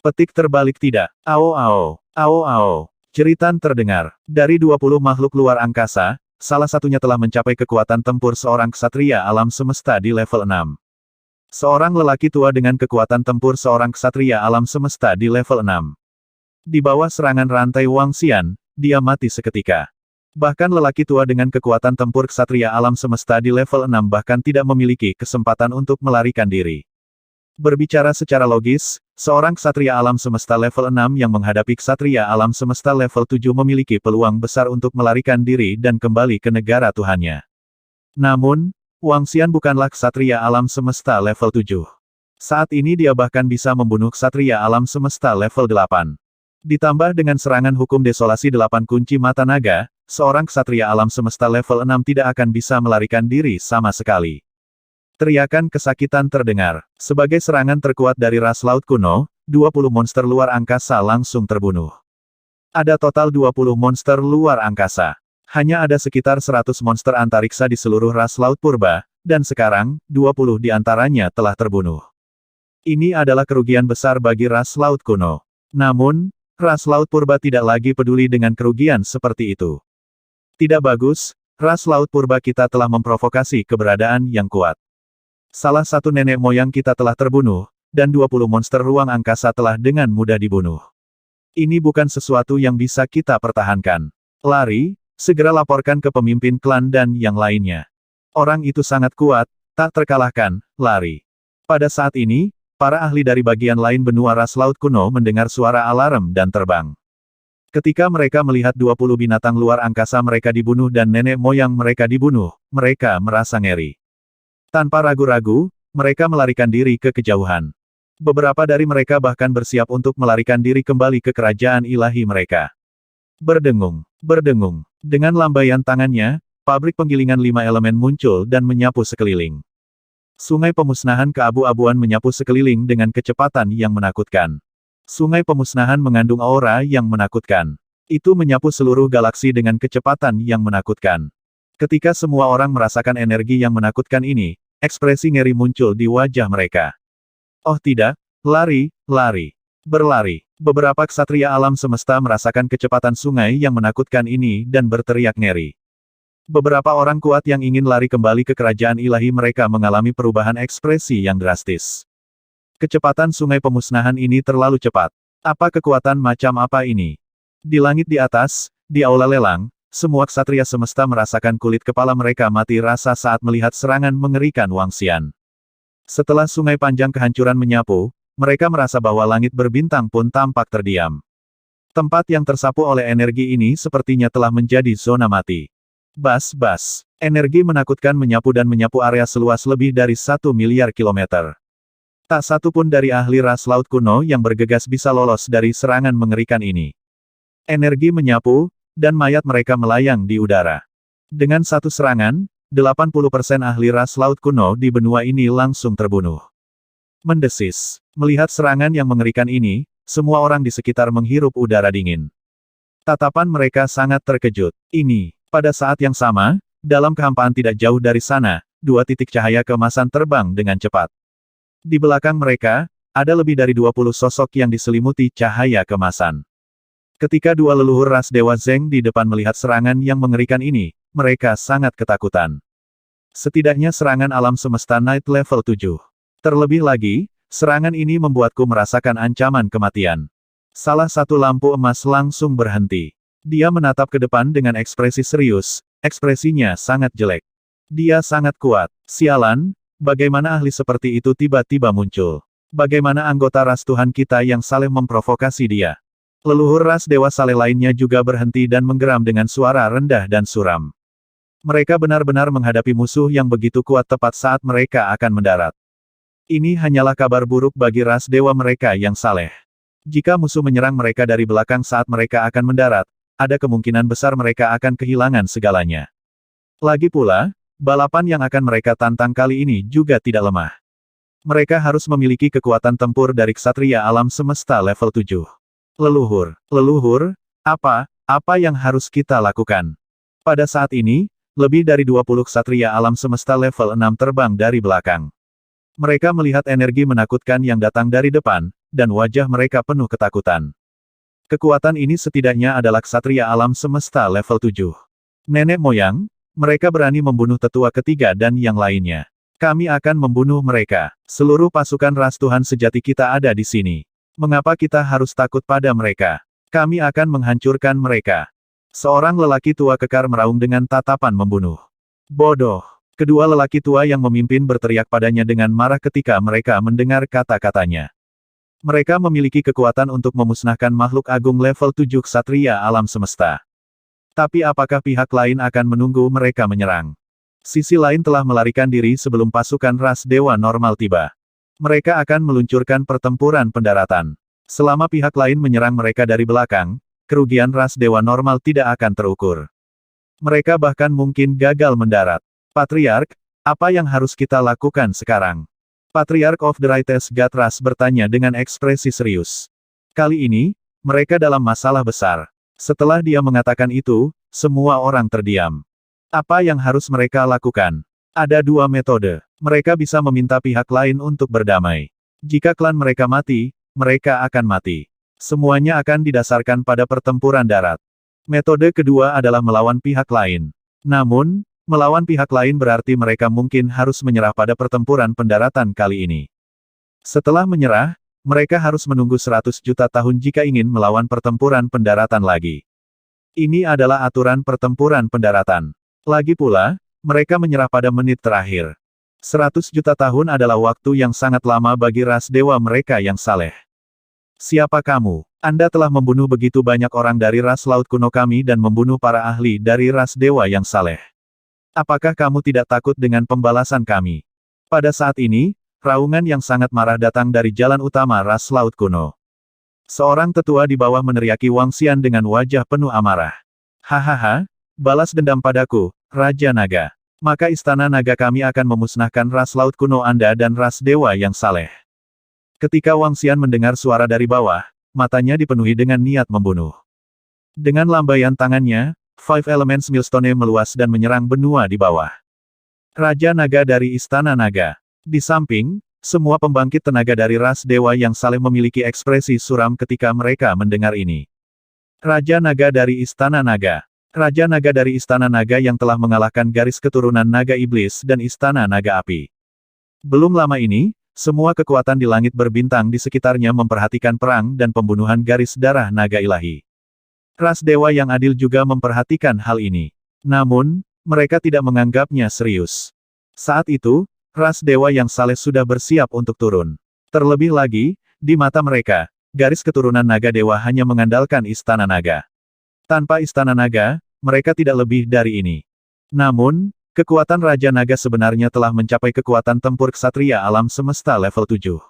Petik terbalik tidak. Ao ao. Ao ao. Jeritan terdengar. Dari 20 makhluk luar angkasa, salah satunya telah mencapai kekuatan tempur seorang ksatria alam semesta di level 6. Seorang lelaki tua dengan kekuatan tempur seorang ksatria alam semesta di level 6. Di bawah serangan rantai Wang Xian, dia mati seketika. Bahkan lelaki tua dengan kekuatan tempur ksatria alam semesta di level 6 bahkan tidak memiliki kesempatan untuk melarikan diri. Berbicara secara logis, seorang ksatria alam semesta level 6 yang menghadapi ksatria alam semesta level 7 memiliki peluang besar untuk melarikan diri dan kembali ke negara Tuhannya. Namun, Wang Xian bukanlah ksatria alam semesta level 7. Saat ini dia bahkan bisa membunuh ksatria alam semesta level 8. Ditambah dengan serangan hukum desolasi 8 kunci mata naga, seorang ksatria alam semesta level 6 tidak akan bisa melarikan diri sama sekali. Teriakan kesakitan terdengar. Sebagai serangan terkuat dari ras laut kuno, 20 monster luar angkasa langsung terbunuh. Ada total 20 monster luar angkasa. Hanya ada sekitar 100 monster antariksa di seluruh ras laut purba, dan sekarang, 20 di antaranya telah terbunuh. Ini adalah kerugian besar bagi ras laut kuno. Namun, ras laut purba tidak lagi peduli dengan kerugian seperti itu. Tidak bagus, ras laut purba kita telah memprovokasi keberadaan yang kuat. Salah satu nenek moyang kita telah terbunuh, dan 20 monster ruang angkasa telah dengan mudah dibunuh. Ini bukan sesuatu yang bisa kita pertahankan. Lari, segera laporkan ke pemimpin klan dan yang lainnya. Orang itu sangat kuat, tak terkalahkan, lari. Pada saat ini, para ahli dari bagian lain benua ras laut kuno mendengar suara alarm dan terbang. Ketika mereka melihat 20 binatang luar angkasa mereka dibunuh dan nenek moyang mereka dibunuh, mereka merasa ngeri. Tanpa ragu-ragu, mereka melarikan diri ke kejauhan. Beberapa dari mereka bahkan bersiap untuk melarikan diri kembali ke kerajaan ilahi mereka. Berdengung, berdengung. Dengan lambaian tangannya, pabrik penggilingan 5 elemen muncul dan menyapu sekeliling. Sungai pemusnahan keabu-abuan menyapu sekeliling dengan kecepatan yang menakutkan. Sungai pemusnahan mengandung aura yang menakutkan. Itu menyapu seluruh galaksi dengan kecepatan yang menakutkan. Ketika semua orang merasakan energi yang menakutkan ini, ekspresi ngeri muncul di wajah mereka. Oh tidak, lari, lari, berlari. Beberapa ksatria alam semesta merasakan kecepatan sungai yang menakutkan ini dan berteriak ngeri. Beberapa orang kuat yang ingin lari kembali ke kerajaan ilahi mereka mengalami perubahan ekspresi yang drastis. Kecepatan sungai pemusnahan ini terlalu cepat. Apa kekuatan macam apa ini? Di langit di atas, di aula lelang, semua ksatria semesta merasakan kulit kepala mereka mati rasa saat melihat serangan mengerikan Wang Xian. Setelah sungai panjang kehancuran menyapu, mereka merasa bahwa langit berbintang pun tampak terdiam. Tempat yang tersapu oleh energi ini sepertinya telah menjadi zona mati. Bas-bas. Energi menakutkan menyapu dan menyapu area seluas lebih dari 1 miliar kilometer. Tak satu pun dari ahli ras laut kuno yang bergegas bisa lolos dari serangan mengerikan ini. Energi menyapu, dan mayat mereka melayang di udara. Dengan satu serangan, 80% ahli ras laut kuno di benua ini langsung terbunuh. Mendesis. Melihat serangan yang mengerikan ini, semua orang di sekitar menghirup udara dingin. Tatapan mereka sangat terkejut. Ini, pada saat yang sama, dalam kehampaan tidak jauh dari sana, 2 titik cahaya keemasan terbang dengan cepat. Di belakang mereka, ada lebih dari 20 sosok yang diselimuti cahaya keemasan. Ketika 2 leluhur ras Dewa Zeng di depan melihat serangan yang mengerikan ini, mereka sangat ketakutan. Setidaknya serangan alam semesta Night level 7. Terlebih lagi, serangan ini membuatku merasakan ancaman kematian. Salah satu lampu emas langsung berhenti. Dia menatap ke depan dengan ekspresi serius, ekspresinya sangat jelek. Dia sangat kuat. Sialan, bagaimana ahli seperti itu tiba-tiba muncul? Bagaimana anggota ras Tuhan kita yang saleh memprovokasi dia? Leluhur ras Dewa Saleh lainnya juga berhenti dan menggeram dengan suara rendah dan suram. Mereka benar-benar menghadapi musuh yang begitu kuat tepat saat mereka akan mendarat. Ini hanyalah kabar buruk bagi ras dewa mereka yang saleh. Jika musuh menyerang mereka dari belakang saat mereka akan mendarat, ada kemungkinan besar mereka akan kehilangan segalanya. Lagi pula, balapan yang akan mereka tantang kali ini juga tidak lemah. Mereka harus memiliki kekuatan tempur dari ksatria alam semesta level 7. Leluhur, apa yang harus kita lakukan? Pada saat ini, lebih dari 20 ksatria alam semesta level 6 terbang dari belakang. Mereka melihat energi menakutkan yang datang dari depan, dan wajah mereka penuh ketakutan. Kekuatan ini setidaknya adalah ksatria alam semesta level 7. Nenek moyang, mereka berani membunuh tetua ketiga dan yang lainnya. Kami akan membunuh mereka. Seluruh pasukan ras Tuhan sejati kita ada di sini. Mengapa kita harus takut pada mereka? Kami akan menghancurkan mereka. Seorang lelaki tua kekar meraung dengan tatapan membunuh. Bodoh. Kedua lelaki tua yang memimpin berteriak padanya dengan marah ketika mereka mendengar kata-katanya. Mereka memiliki kekuatan untuk memusnahkan makhluk agung level 7 ksatria alam semesta. Tapi apakah pihak lain akan menunggu mereka menyerang? Sisi lain telah melarikan diri sebelum pasukan ras dewa normal tiba. Mereka akan meluncurkan pertempuran pendaratan. Selama pihak lain menyerang mereka dari belakang, kerugian ras dewa normal tidak akan terukur. Mereka bahkan mungkin gagal mendarat. Patriark, apa yang harus kita lakukan sekarang? Patriark of the Righteous God Ras bertanya dengan ekspresi serius. Kali ini, mereka dalam masalah besar. Setelah dia mengatakan itu, semua orang terdiam. Apa yang harus mereka lakukan? Ada dua metode. Mereka bisa meminta pihak lain untuk berdamai. Jika klan mereka mati, mereka akan mati. Semuanya akan didasarkan pada pertempuran darat. Metode kedua adalah melawan pihak lain. Namun, melawan pihak lain berarti mereka mungkin harus menyerah pada pertempuran pendaratan kali ini. Setelah menyerah, mereka harus menunggu 100 juta tahun jika ingin melawan pertempuran pendaratan lagi. Ini adalah aturan pertempuran pendaratan. Lagi pula, mereka menyerah pada menit terakhir. 100 juta tahun adalah waktu yang sangat lama bagi ras dewa mereka yang saleh. Siapa kamu? Anda telah membunuh begitu banyak orang dari ras laut kuno kami dan membunuh para ahli dari ras dewa yang saleh. Apakah kamu tidak takut dengan pembalasan kami? Pada saat ini, raungan yang sangat marah datang dari jalan utama ras laut kuno. Seorang tetua di bawah meneriaki Wang Xian dengan wajah penuh amarah. Hahaha, balas dendam padaku, Raja Naga. Maka istana naga kami akan memusnahkan ras laut kuno Anda dan ras dewa yang saleh. Ketika Wang Xian mendengar suara dari bawah, matanya dipenuhi dengan niat membunuh. Dengan lambaian tangannya, Five Elements Millstone meluas dan menyerang benua di bawah. Raja Naga dari Istana Naga. Di samping, semua pembangkit tenaga dari ras dewa yang saleh memiliki ekspresi suram ketika mereka mendengar ini. Raja Naga dari Istana Naga. Raja Naga dari Istana Naga yang telah mengalahkan garis keturunan Naga Iblis dan Istana Naga Api. Belum lama ini, semua kekuatan di langit berbintang di sekitarnya memperhatikan perang dan pembunuhan garis darah Naga Ilahi. Ras dewa yang adil juga memperhatikan hal ini. Namun, mereka tidak menganggapnya serius. Saat itu, ras dewa yang saleh sudah bersiap untuk turun. Terlebih lagi, di mata mereka, garis keturunan naga dewa hanya mengandalkan istana naga. Tanpa istana naga, mereka tidak lebih dari ini. Namun, kekuatan Raja Naga sebenarnya telah mencapai kekuatan tempur ksatria alam semesta level 7.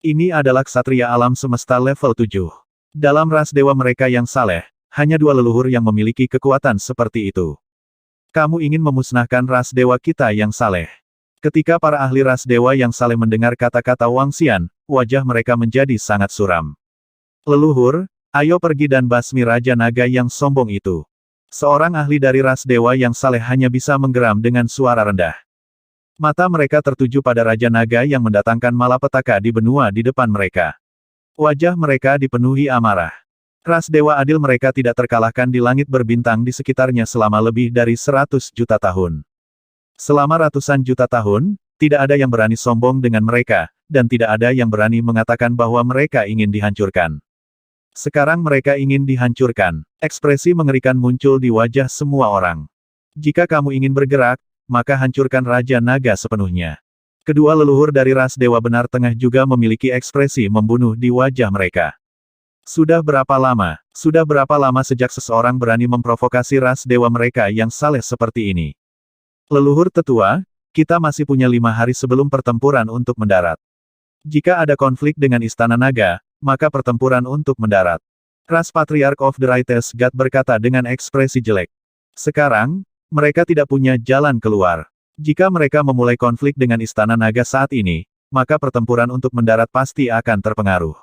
Ini adalah ksatria alam semesta level 7. Dalam ras dewa mereka yang saleh, hanya dua leluhur yang memiliki kekuatan seperti itu. Kamu ingin memusnahkan ras dewa kita yang saleh. Ketika para ahli ras dewa yang saleh mendengar kata-kata Wang Xian, wajah mereka menjadi sangat suram. Leluhur, ayo pergi dan basmi Raja Naga yang sombong itu. Seorang ahli dari ras dewa yang saleh hanya bisa menggeram dengan suara rendah. Mata mereka tertuju pada Raja Naga yang mendatangkan malapetaka di benua di depan mereka. Wajah mereka dipenuhi amarah. Ras dewa adil mereka tidak terkalahkan di langit berbintang di sekitarnya selama lebih dari 100 juta tahun. Selama ratusan juta tahun, tidak ada yang berani sombong dengan mereka, dan tidak ada yang berani mengatakan bahwa mereka ingin dihancurkan. Sekarang mereka ingin dihancurkan. Ekspresi mengerikan muncul di wajah semua orang. Jika kamu ingin bergerak, maka hancurkan Raja Naga sepenuhnya. Kedua leluhur dari ras dewa benar tengah juga memiliki ekspresi membunuh di wajah mereka. Sudah berapa lama sejak seseorang berani memprovokasi ras dewa mereka yang saleh seperti ini? Leluhur tetua, kita masih punya 5 hari sebelum pertempuran untuk mendarat. Jika ada konflik dengan Istana Naga, maka pertempuran untuk mendarat. Ras Patriarch of the Righteous God berkata dengan ekspresi jelek. Sekarang, mereka tidak punya jalan keluar. Jika mereka memulai konflik dengan Istana Naga saat ini, maka pertempuran untuk mendarat pasti akan terpengaruh.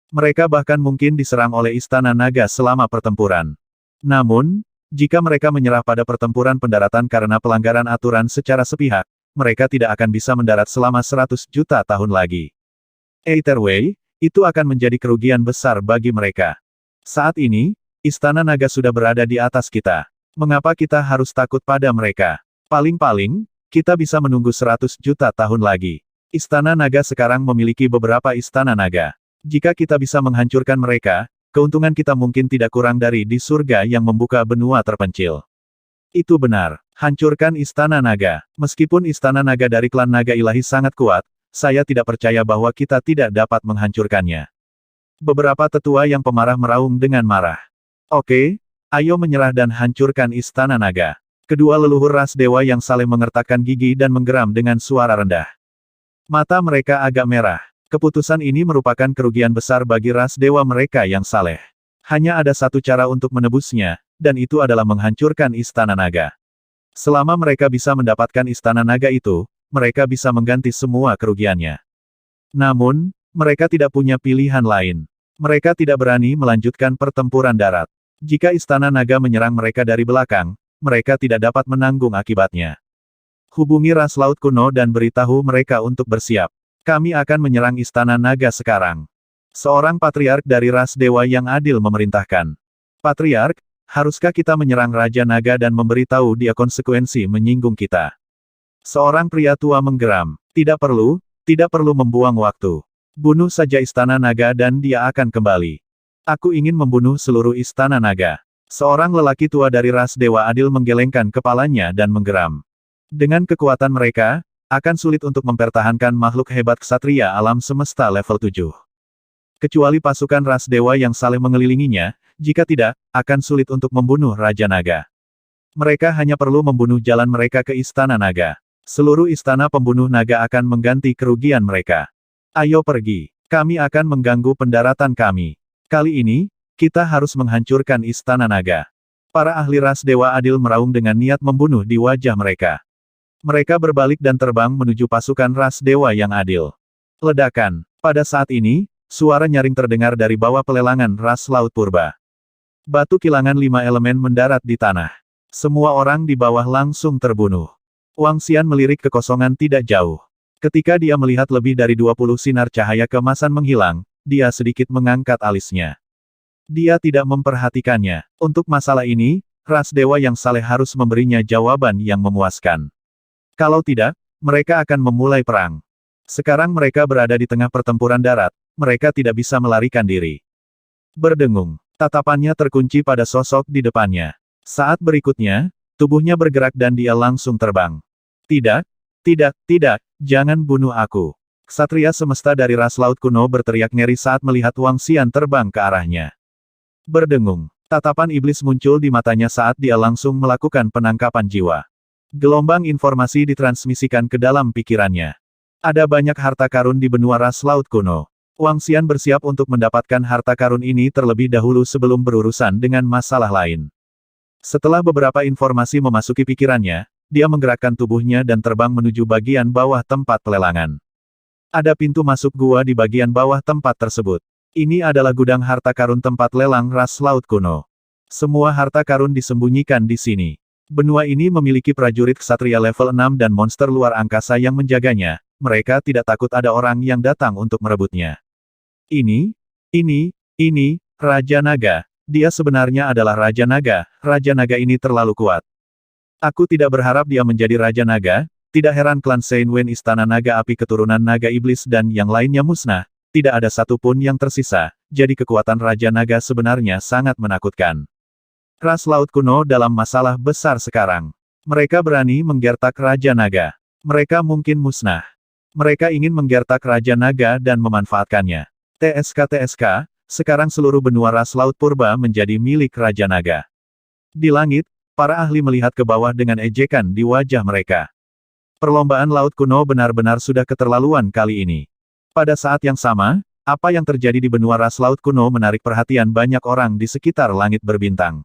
Mereka bahkan mungkin diserang oleh Istana Naga selama pertempuran. Namun, jika mereka menyerah pada pertempuran pendaratan karena pelanggaran aturan secara sepihak, mereka tidak akan bisa mendarat selama 100 juta tahun lagi. Either way, Itu akan menjadi kerugian besar bagi mereka. Saat ini, Istana Naga sudah berada di atas kita. Mengapa kita harus takut pada mereka? Paling-paling, kita bisa menunggu 100 juta tahun lagi. Istana Naga sekarang memiliki beberapa Istana Naga. Jika kita bisa menghancurkan mereka, keuntungan kita mungkin tidak kurang dari di surga yang membuka benua terpencil. Itu benar. Hancurkan Istana Naga. Meskipun Istana Naga dari klan Naga Ilahi sangat kuat, saya tidak percaya bahwa kita tidak dapat menghancurkannya. Beberapa tetua yang pemarah meraung dengan marah. Oke, ayo menyerah dan hancurkan Istana Naga. Kedua leluhur ras dewa yang saling mengertakkan gigi dan menggeram dengan suara rendah. Mata mereka agak merah. Keputusan ini merupakan kerugian besar bagi ras dewa mereka yang saleh. Hanya ada satu cara untuk menebusnya, dan itu adalah menghancurkan Istana Naga. Selama mereka bisa mendapatkan Istana Naga itu, mereka bisa mengganti semua kerugiannya. Namun, mereka tidak punya pilihan lain. Mereka tidak berani melanjutkan pertempuran darat. Jika Istana Naga menyerang mereka dari belakang, mereka tidak dapat menanggung akibatnya. Hubungi ras laut kuno dan beritahu mereka untuk bersiap. Kami akan menyerang Istana Naga sekarang. Seorang patriark dari ras dewa yang adil memerintahkan. Patriark, haruskah kita menyerang Raja Naga dan memberitahu dia konsekuensi menyinggung kita? Seorang pria tua menggeram. Tidak perlu membuang waktu. Bunuh saja Istana Naga dan dia akan kembali. Aku ingin membunuh seluruh Istana Naga. Seorang lelaki tua dari ras Dewa Adil menggelengkan kepalanya dan menggeram. Dengan kekuatan mereka, akan sulit untuk mempertahankan makhluk hebat ksatria alam semesta level 7. Kecuali pasukan ras dewa yang saling mengelilinginya, jika tidak, akan sulit untuk membunuh Raja Naga. Mereka hanya perlu membunuh jalan mereka ke Istana Naga. Seluruh Istana Pembunuh Naga akan mengganti kerugian mereka. Ayo pergi. Kami akan mengganggu pendaratan kami. Kali ini, kita harus menghancurkan Istana Naga. Para ahli ras Dewa Adil meraung dengan niat membunuh di wajah mereka. Mereka berbalik dan terbang menuju pasukan ras Dewa yang adil. Ledakan. Pada saat ini, suara nyaring terdengar dari bawah pelelangan ras Laut Purba. Batu kilangan 5 elemen mendarat di tanah. Semua orang di bawah langsung terbunuh. Wang Xian melirik ke kosongan tidak jauh. Ketika dia melihat lebih dari 20 sinar cahaya keemasan menghilang, dia sedikit mengangkat alisnya. Dia tidak memperhatikannya. Untuk masalah ini, ras dewa yang saleh harus memberinya jawaban yang memuaskan. Kalau tidak, mereka akan memulai perang. Sekarang mereka berada di tengah pertempuran darat, mereka tidak bisa melarikan diri. Berdengung. Tatapannya terkunci pada sosok di depannya. Saat berikutnya, tubuhnya bergerak dan dia langsung terbang. Tidak, jangan bunuh aku. Ksatria semesta dari ras laut kuno berteriak ngeri saat melihat Wang Xian terbang ke arahnya. Berdengung. Tatapan iblis muncul di matanya saat dia langsung melakukan penangkapan jiwa. Gelombang informasi ditransmisikan ke dalam pikirannya. Ada banyak harta karun di benua ras laut kuno. Wang Xian bersiap untuk mendapatkan harta karun ini terlebih dahulu sebelum berurusan dengan masalah lain. Setelah beberapa informasi memasuki pikirannya, dia menggerakkan tubuhnya dan terbang menuju bagian bawah tempat pelelangan. Ada pintu masuk gua di bagian bawah tempat tersebut. Ini adalah gudang harta karun tempat lelang ras laut kuno. Semua harta karun disembunyikan di sini. Benua ini memiliki prajurit ksatria level 6 dan monster luar angkasa yang menjaganya. Mereka tidak takut ada orang yang datang untuk merebutnya. Ini, Raja Naga. Dia sebenarnya adalah Raja Naga. Raja Naga ini terlalu kuat. Aku tidak berharap dia menjadi Raja Naga. Tidak heran klan Seinwen Istana Naga Api keturunan Naga Iblis dan yang lainnya musnah. Tidak ada satupun yang tersisa. Jadi kekuatan Raja Naga sebenarnya sangat menakutkan. Ras laut kuno dalam masalah besar sekarang. Mereka berani menggertak Raja Naga. Mereka mungkin musnah. Mereka ingin menggertak Raja Naga dan memanfaatkannya. TSK, sekarang seluruh benua ras laut purba menjadi milik Raja Naga. Di langit, para ahli melihat ke bawah dengan ejekan di wajah mereka. Perlombaan laut kuno benar-benar sudah keterlaluan kali ini. Pada saat yang sama, apa yang terjadi di benua ras laut kuno menarik perhatian banyak orang di sekitar langit berbintang.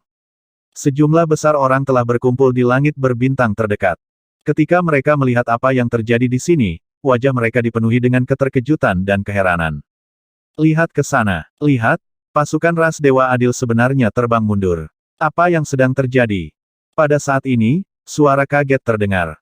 Sejumlah besar orang telah berkumpul di langit berbintang terdekat. Ketika mereka melihat apa yang terjadi di sini, wajah mereka dipenuhi dengan keterkejutan dan keheranan. Lihat ke sana, lihat, pasukan ras Dewa Adil sebenarnya terbang mundur. Apa yang sedang terjadi? Pada saat ini, suara kaget terdengar.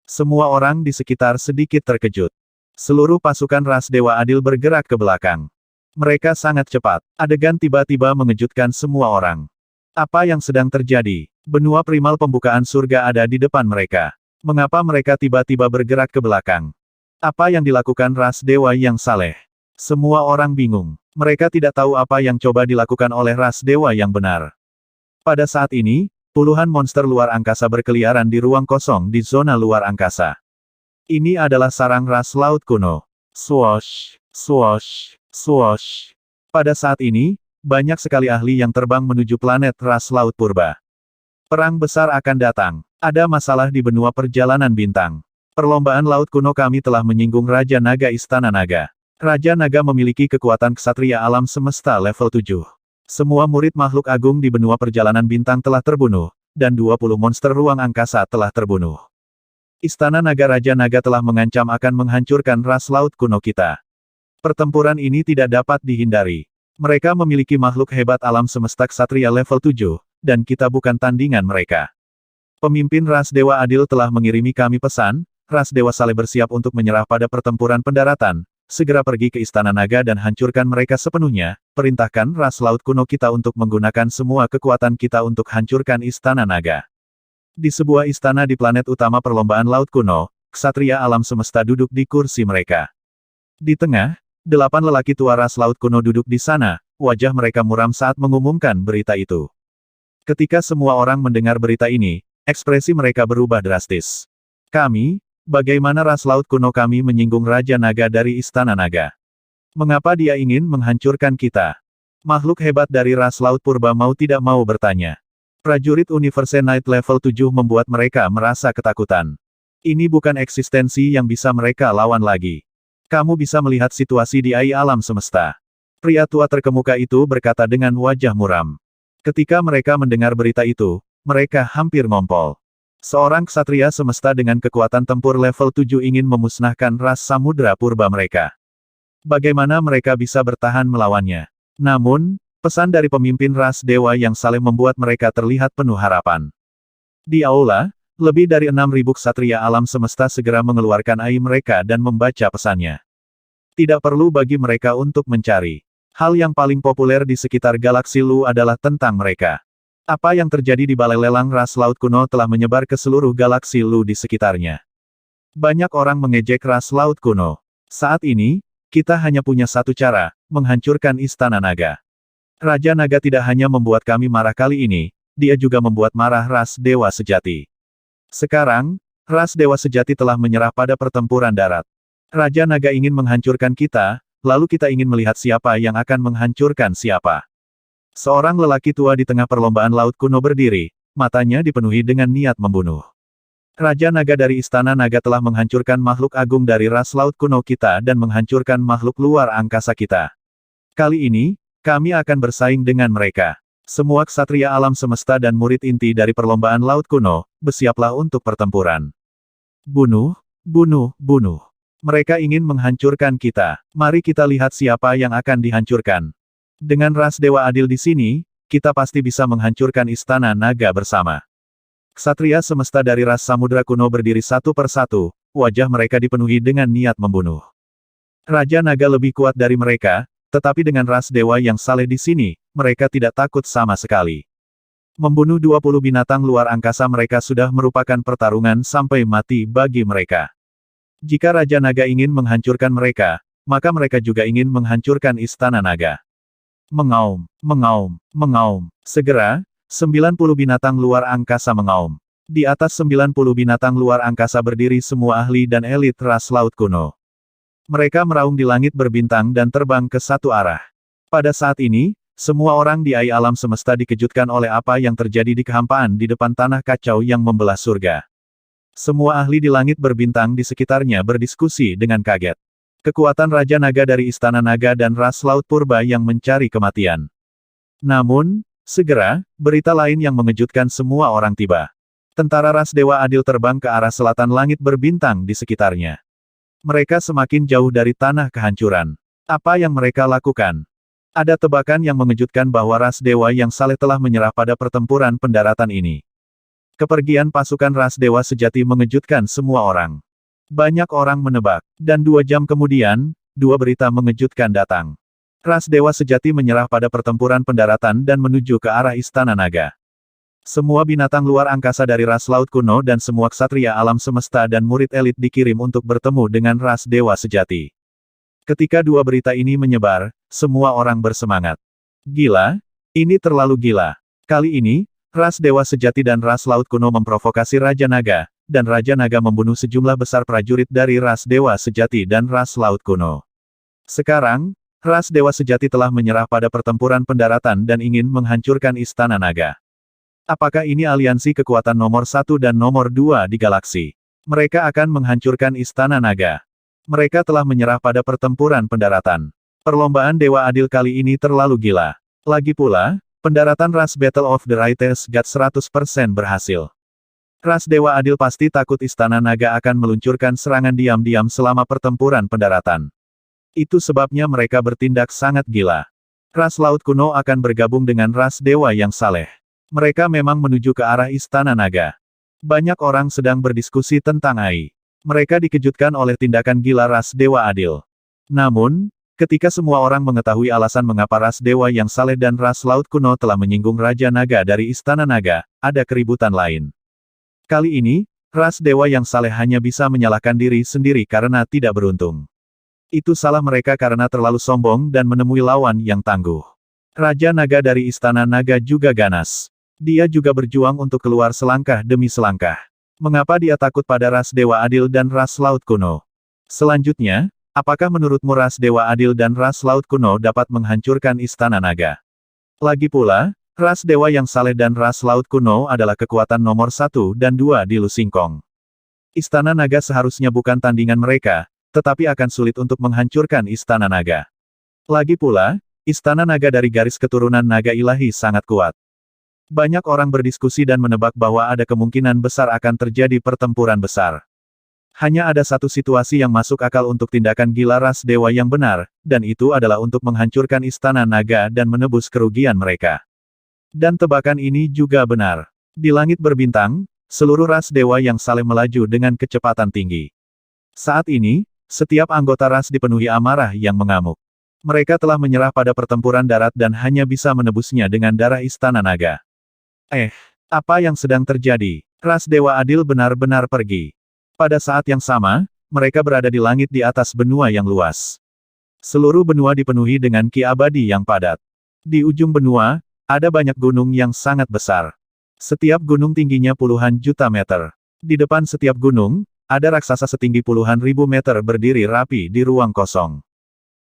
Semua orang di sekitar sedikit terkejut. Seluruh pasukan ras Dewa Adil bergerak ke belakang. Mereka sangat cepat. Adegan tiba-tiba mengejutkan semua orang. Apa yang sedang terjadi? Benua primal pembukaan surga ada di depan mereka. Mengapa mereka tiba-tiba bergerak ke belakang? Apa yang dilakukan ras Dewa yang saleh? Semua orang bingung. Mereka tidak tahu apa yang coba dilakukan oleh ras Dewa yang benar. Pada saat ini, puluhan monster luar angkasa berkeliaran di ruang kosong di zona luar angkasa. Ini adalah sarang ras laut kuno. Swoosh, swoosh, swoosh. Pada saat ini, banyak sekali ahli yang terbang menuju planet ras laut purba. Perang besar akan datang. Ada masalah di benua perjalanan bintang. Perlombaan laut kuno kami telah menyinggung Raja Naga Istana Naga. Raja Naga memiliki kekuatan ksatria alam semesta level 7. Semua murid makhluk agung di benua perjalanan bintang telah terbunuh, dan 20 monster ruang angkasa telah terbunuh. Istana Naga Raja Naga telah mengancam akan menghancurkan ras laut kuno kita. Pertempuran ini tidak dapat dihindari. Mereka memiliki makhluk hebat alam semesta ksatria level 7, dan kita bukan tandingan mereka. Pemimpin ras Dewa Adil telah mengirimi kami pesan, ras Dewa Saleh bersiap untuk menyerah pada pertempuran pendaratan, segera pergi ke Istana Naga dan hancurkan mereka sepenuhnya, perintahkan ras laut kuno kita untuk menggunakan semua kekuatan kita untuk hancurkan Istana Naga. Di sebuah istana di planet utama perlombaan laut kuno, ksatria alam semesta duduk di kursi mereka. Di tengah, 8 lelaki tua ras laut kuno duduk di sana, wajah mereka muram saat mengumumkan berita itu. Ketika semua orang mendengar berita ini, ekspresi mereka berubah drastis. Kami, bagaimana ras laut kuno kami menyinggung Raja Naga dari Istana Naga? Mengapa dia ingin menghancurkan kita? Makhluk hebat dari ras laut purba mau tidak mau bertanya. Prajurit Universe Night level 7 membuat mereka merasa ketakutan. Ini bukan eksistensi yang bisa mereka lawan lagi. Kamu bisa melihat situasi di alam semesta. Pria tua terkemuka itu berkata dengan wajah muram. Ketika mereka mendengar berita itu, mereka hampir ngompol. Seorang ksatria semesta dengan kekuatan tempur level 7 ingin memusnahkan ras samudra purba mereka. Bagaimana mereka bisa bertahan melawannya? Namun, pesan dari pemimpin ras dewa yang saleh membuat mereka terlihat penuh harapan. Di aula, lebih dari 6.000 ksatria alam semesta segera mengeluarkan AI mereka dan membaca pesannya. Tidak perlu bagi mereka untuk mencari. Hal yang paling populer di sekitar galaksi Lu adalah tentang mereka. Apa yang terjadi di balai lelang ras laut kuno telah menyebar ke seluruh galaksi Lu di sekitarnya. Banyak orang mengejek ras laut kuno. Saat ini, kita hanya punya satu cara, menghancurkan Istana Naga. Raja Naga tidak hanya membuat kami marah kali ini, dia juga membuat marah ras Dewa Sejati. Sekarang, ras Dewa Sejati telah menyerah pada pertempuran darat. Raja Naga ingin menghancurkan kita, lalu kita ingin melihat siapa yang akan menghancurkan siapa. Seorang lelaki tua di tengah perlombaan laut kuno berdiri, matanya dipenuhi dengan niat membunuh. Raja Naga dari Istana Naga telah menghancurkan makhluk agung dari ras laut kuno kita dan menghancurkan makhluk luar angkasa kita. Kali ini, kami akan bersaing dengan mereka. Semua ksatria alam semesta dan murid inti dari perlombaan laut kuno, bersiaplah untuk pertempuran. Bunuh, bunuh, bunuh. Mereka ingin menghancurkan kita. Mari kita lihat siapa yang akan dihancurkan. Dengan ras Dewa Adil di sini, kita pasti bisa menghancurkan Istana Naga bersama. Ksatria semesta dari ras samudra kuno berdiri satu persatu, wajah mereka dipenuhi dengan niat membunuh. Raja Naga lebih kuat dari mereka, tetapi dengan ras dewa yang saleh di sini, mereka tidak takut sama sekali. Membunuh 20 binatang luar angkasa mereka sudah merupakan pertarungan sampai mati bagi mereka. Jika Raja Naga ingin menghancurkan mereka, maka mereka juga ingin menghancurkan Istana Naga. Mengaum, mengaum, mengaum. Segera, 90 binatang luar angkasa mengaum. Di atas 90 binatang luar angkasa berdiri semua ahli dan elit ras laut kuno. Mereka meraung di langit berbintang dan terbang ke satu arah. Pada saat ini, semua orang di alam semesta dikejutkan oleh apa yang terjadi di kehampaan di depan tanah kacau yang membelah surga. Semua ahli di langit berbintang di sekitarnya berdiskusi dengan kaget. Kekuatan Raja Naga dari Istana Naga dan ras laut purba yang mencari kematian. Namun, segera, berita lain yang mengejutkan semua orang tiba. Tentara ras Dewa Adil terbang ke arah selatan langit berbintang di sekitarnya. Mereka semakin jauh dari tanah kehancuran. Apa yang mereka lakukan? Ada tebakan yang mengejutkan bahwa ras dewa yang saleh telah menyerah pada pertempuran pendaratan ini. Kepergian pasukan ras dewa sejati mengejutkan semua orang. Banyak orang menebak. Dan 2 jam kemudian, 2 berita mengejutkan datang. Ras Dewa Sejati menyerah pada pertempuran pendaratan dan menuju ke arah Istana Naga. Semua binatang luar angkasa dari ras laut kuno dan semua ksatria alam semesta dan murid elit dikirim untuk bertemu dengan ras Dewa Sejati. Ketika 2 berita ini menyebar, semua orang bersemangat. Gila? Ini terlalu gila. Kali ini, ras Dewa Sejati dan ras Laut Kuno memprovokasi Raja Naga, dan Raja Naga membunuh sejumlah besar prajurit dari ras Dewa Sejati dan ras Laut Kuno. Sekarang, ras Dewa Sejati telah menyerah pada pertempuran pendaratan dan ingin menghancurkan Istana Naga. Apakah ini aliansi kekuatan nomor 1 dan nomor 2 di galaksi? Mereka akan menghancurkan Istana Naga. Mereka telah menyerah pada pertempuran pendaratan. Perlombaan Dewa Adil kali ini terlalu gila. Lagi pula, pendaratan ras Battle of the Righteous Gods 100% berhasil. Ras Dewa Adil pasti takut Istana Naga akan meluncurkan serangan diam-diam selama pertempuran pendaratan. Itu sebabnya mereka bertindak sangat gila. Ras Laut Kuno akan bergabung dengan ras Dewa yang saleh. Mereka memang menuju ke arah Istana Naga. Banyak orang sedang berdiskusi tentang AI. Mereka dikejutkan oleh tindakan gila ras Dewa Adil. Namun, ketika semua orang mengetahui alasan mengapa ras Dewa yang saleh dan ras Laut Kuno telah menyinggung Raja Naga dari Istana Naga, ada keributan lain. Kali ini, ras Dewa yang saleh hanya bisa menyalahkan diri sendiri karena tidak beruntung. Itu salah mereka karena terlalu sombong dan menemui lawan yang tangguh. Raja Naga dari Istana Naga juga ganas. Dia juga berjuang untuk keluar selangkah demi selangkah. Mengapa dia takut pada ras Dewa Adil dan ras Laut Kuno? Selanjutnya, apakah menurutmu ras Dewa Adil dan ras Laut Kuno dapat menghancurkan Istana Naga? Lagi pula, ras Dewa yang saleh dan ras Laut Kuno adalah kekuatan nomor 1 dan 2 di Lu Singkong. Istana Naga seharusnya bukan tandingan mereka, tetapi akan sulit untuk menghancurkan Istana Naga. Lagi pula, Istana Naga dari garis keturunan naga ilahi sangat kuat. Banyak orang berdiskusi dan menebak bahwa ada kemungkinan besar akan terjadi pertempuran besar. Hanya ada satu situasi yang masuk akal untuk tindakan gila ras dewa yang benar, dan itu adalah untuk menghancurkan Istana Naga dan menebus kerugian mereka. Dan tebakan ini juga benar. Di langit berbintang, seluruh ras dewa yang saleh melaju dengan kecepatan tinggi. Saat ini, setiap anggota ras dipenuhi amarah yang mengamuk. Mereka telah menyerah pada pertempuran darat dan hanya bisa menebusnya dengan darah Istana Naga. Apa yang sedang terjadi? Ras Dewa Adil benar-benar pergi. Pada saat yang sama, mereka berada di langit di atas benua yang luas. Seluruh benua dipenuhi dengan ki abadi yang padat. Di ujung benua, ada banyak gunung yang sangat besar. Setiap gunung tingginya puluhan juta meter. Di depan setiap gunung, ada raksasa setinggi puluhan ribu meter berdiri rapi di ruang kosong.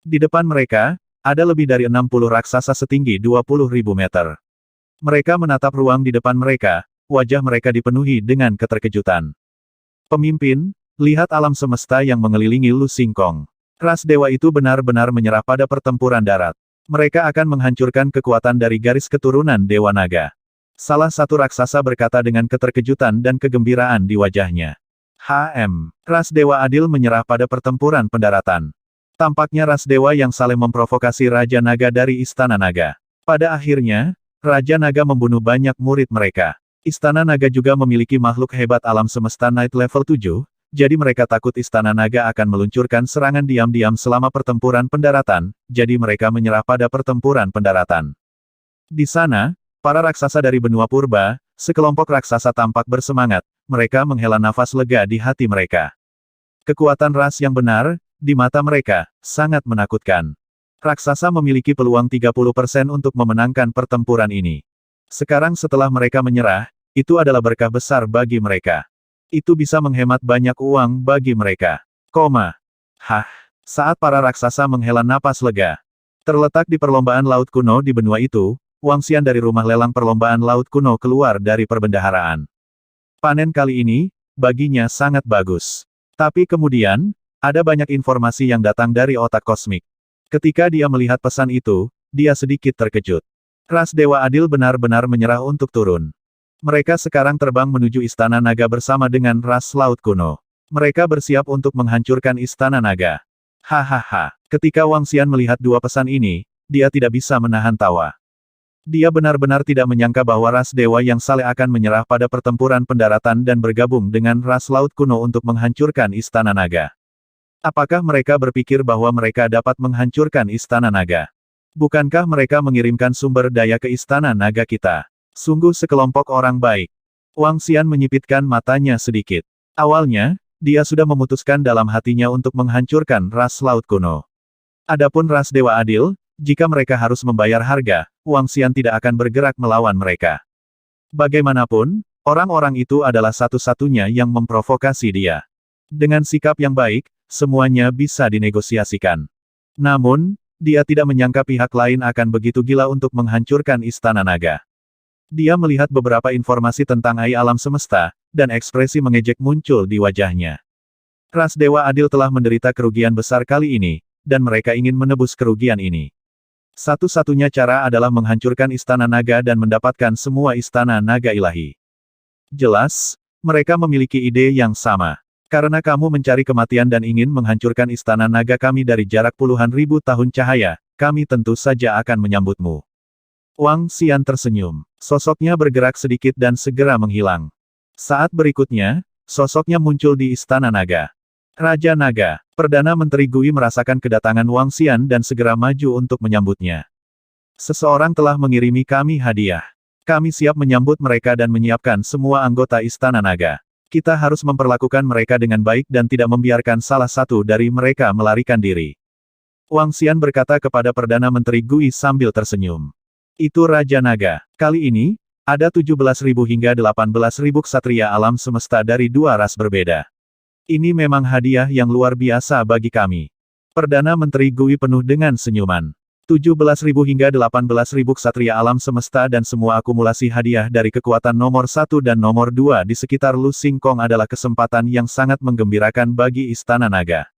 Di depan mereka, ada lebih dari 60 raksasa setinggi 20.000 meter. Mereka menatap ruang di depan mereka, wajah mereka dipenuhi dengan keterkejutan. Pemimpin, lihat alam semesta yang mengelilingi Lu Singkong. Ras dewa itu benar-benar menyerah pada pertempuran darat. Mereka akan menghancurkan kekuatan dari garis keturunan Dewa Naga. Salah satu raksasa berkata dengan keterkejutan dan kegembiraan di wajahnya. Ras Dewa Adil menyerah pada pertempuran pendaratan. Tampaknya ras dewa yang saleh memprovokasi Raja Naga dari Istana Naga. Pada akhirnya, Raja Naga membunuh banyak murid mereka. Istana Naga juga memiliki makhluk hebat alam semesta Night level 7, jadi mereka takut Istana Naga akan meluncurkan serangan diam-diam selama pertempuran pendaratan, jadi mereka menyerah pada pertempuran pendaratan. Di sana, para raksasa dari benua purba, sekelompok raksasa tampak bersemangat, mereka menghela nafas lega di hati mereka. Kekuatan ras yang benar, di mata mereka, sangat menakutkan. Raksasa memiliki peluang 30% untuk memenangkan pertempuran ini. Sekarang setelah mereka menyerah, itu adalah berkah besar bagi mereka. Itu bisa menghemat banyak uang bagi mereka. Saat para raksasa menghela napas lega. Terletak di perlombaan laut kuno di benua itu, Wangxian dari rumah lelang perlombaan laut kuno keluar dari perbendaharaan. Panen kali ini, baginya sangat bagus. Tapi kemudian, ada banyak informasi yang datang dari otak kosmik. Ketika dia melihat pesan itu, dia sedikit terkejut. Ras Dewa Adil benar-benar menyerah untuk turun. Mereka sekarang terbang menuju Istana Naga bersama dengan ras Laut Kuno. Mereka bersiap untuk menghancurkan Istana Naga. Ketika Wangxian melihat dua pesan ini, dia tidak bisa menahan tawa. Dia benar-benar tidak menyangka bahwa ras dewa yang saleh akan menyerah pada pertempuran pendaratan dan bergabung dengan ras laut kuno untuk menghancurkan Istana Naga. Apakah mereka berpikir bahwa mereka dapat menghancurkan Istana Naga? Bukankah mereka mengirimkan sumber daya ke Istana Naga kita? Sungguh sekelompok orang baik. Wang Xian menyipitkan matanya sedikit. Awalnya, dia sudah memutuskan dalam hatinya untuk menghancurkan ras laut kuno. Adapun ras dewa adil, jika mereka harus membayar harga, Wang Xian tidak akan bergerak melawan mereka. Bagaimanapun, orang-orang itu adalah satu-satunya yang memprovokasi dia. Dengan sikap yang baik, semuanya bisa dinegosiasikan. Namun, dia tidak menyangka pihak lain akan begitu gila untuk menghancurkan Istana Naga. Dia melihat beberapa informasi tentang alam semesta, dan ekspresi mengejek muncul di wajahnya. Ras dewa adil telah menderita kerugian besar kali ini, dan mereka ingin menebus kerugian ini. Satu-satunya cara adalah menghancurkan Istana Naga dan mendapatkan semua Istana Naga ilahi. Jelas, mereka memiliki ide yang sama. Karena kamu mencari kematian dan ingin menghancurkan Istana Naga kami dari jarak puluhan ribu tahun cahaya, kami tentu saja akan menyambutmu. Wang Xian tersenyum. Sosoknya bergerak sedikit dan segera menghilang. Saat berikutnya, sosoknya muncul di Istana Naga. Raja Naga, Perdana Menteri Gui merasakan kedatangan Wang Xian dan segera maju untuk menyambutnya. Seseorang telah mengirimi kami hadiah. Kami siap menyambut mereka dan menyiapkan semua anggota Istana Naga. Kita harus memperlakukan mereka dengan baik dan tidak membiarkan salah satu dari mereka melarikan diri. Wang Xian berkata kepada Perdana Menteri Gui sambil tersenyum. Itu Raja Naga. Kali ini, ada 17.000 hingga 18.000 ksatria alam semesta dari dua ras berbeda. Ini memang hadiah yang luar biasa bagi kami. Perdana Menteri Gui penuh dengan senyuman. 17.000 hingga 18.000 ksatria alam semesta dan semua akumulasi hadiah dari kekuatan nomor 1 dan nomor 2 di sekitar Lu Xingkong adalah kesempatan yang sangat menggembirakan bagi Istana Naga.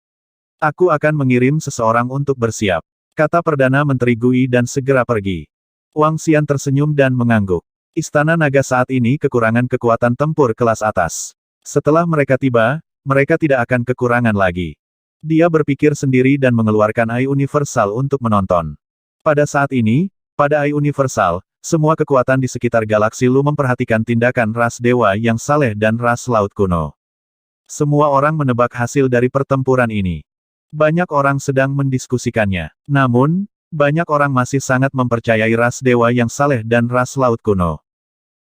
Aku akan mengirim seseorang untuk bersiap, kata Perdana Menteri Gui dan segera pergi. Wang Xian tersenyum dan mengangguk. Istana Naga saat ini kekurangan kekuatan tempur kelas atas. Setelah mereka tiba, mereka tidak akan kekurangan lagi. Dia berpikir sendiri dan mengeluarkan Eye Universal untuk menonton. Pada saat ini, pada Eye Universal, semua kekuatan di sekitar galaksi Lu memperhatikan tindakan ras dewa yang saleh dan ras laut kuno. Semua orang menebak hasil dari pertempuran ini. Banyak orang sedang mendiskusikannya. Namun, banyak orang masih sangat mempercayai ras dewa yang saleh dan ras laut kuno.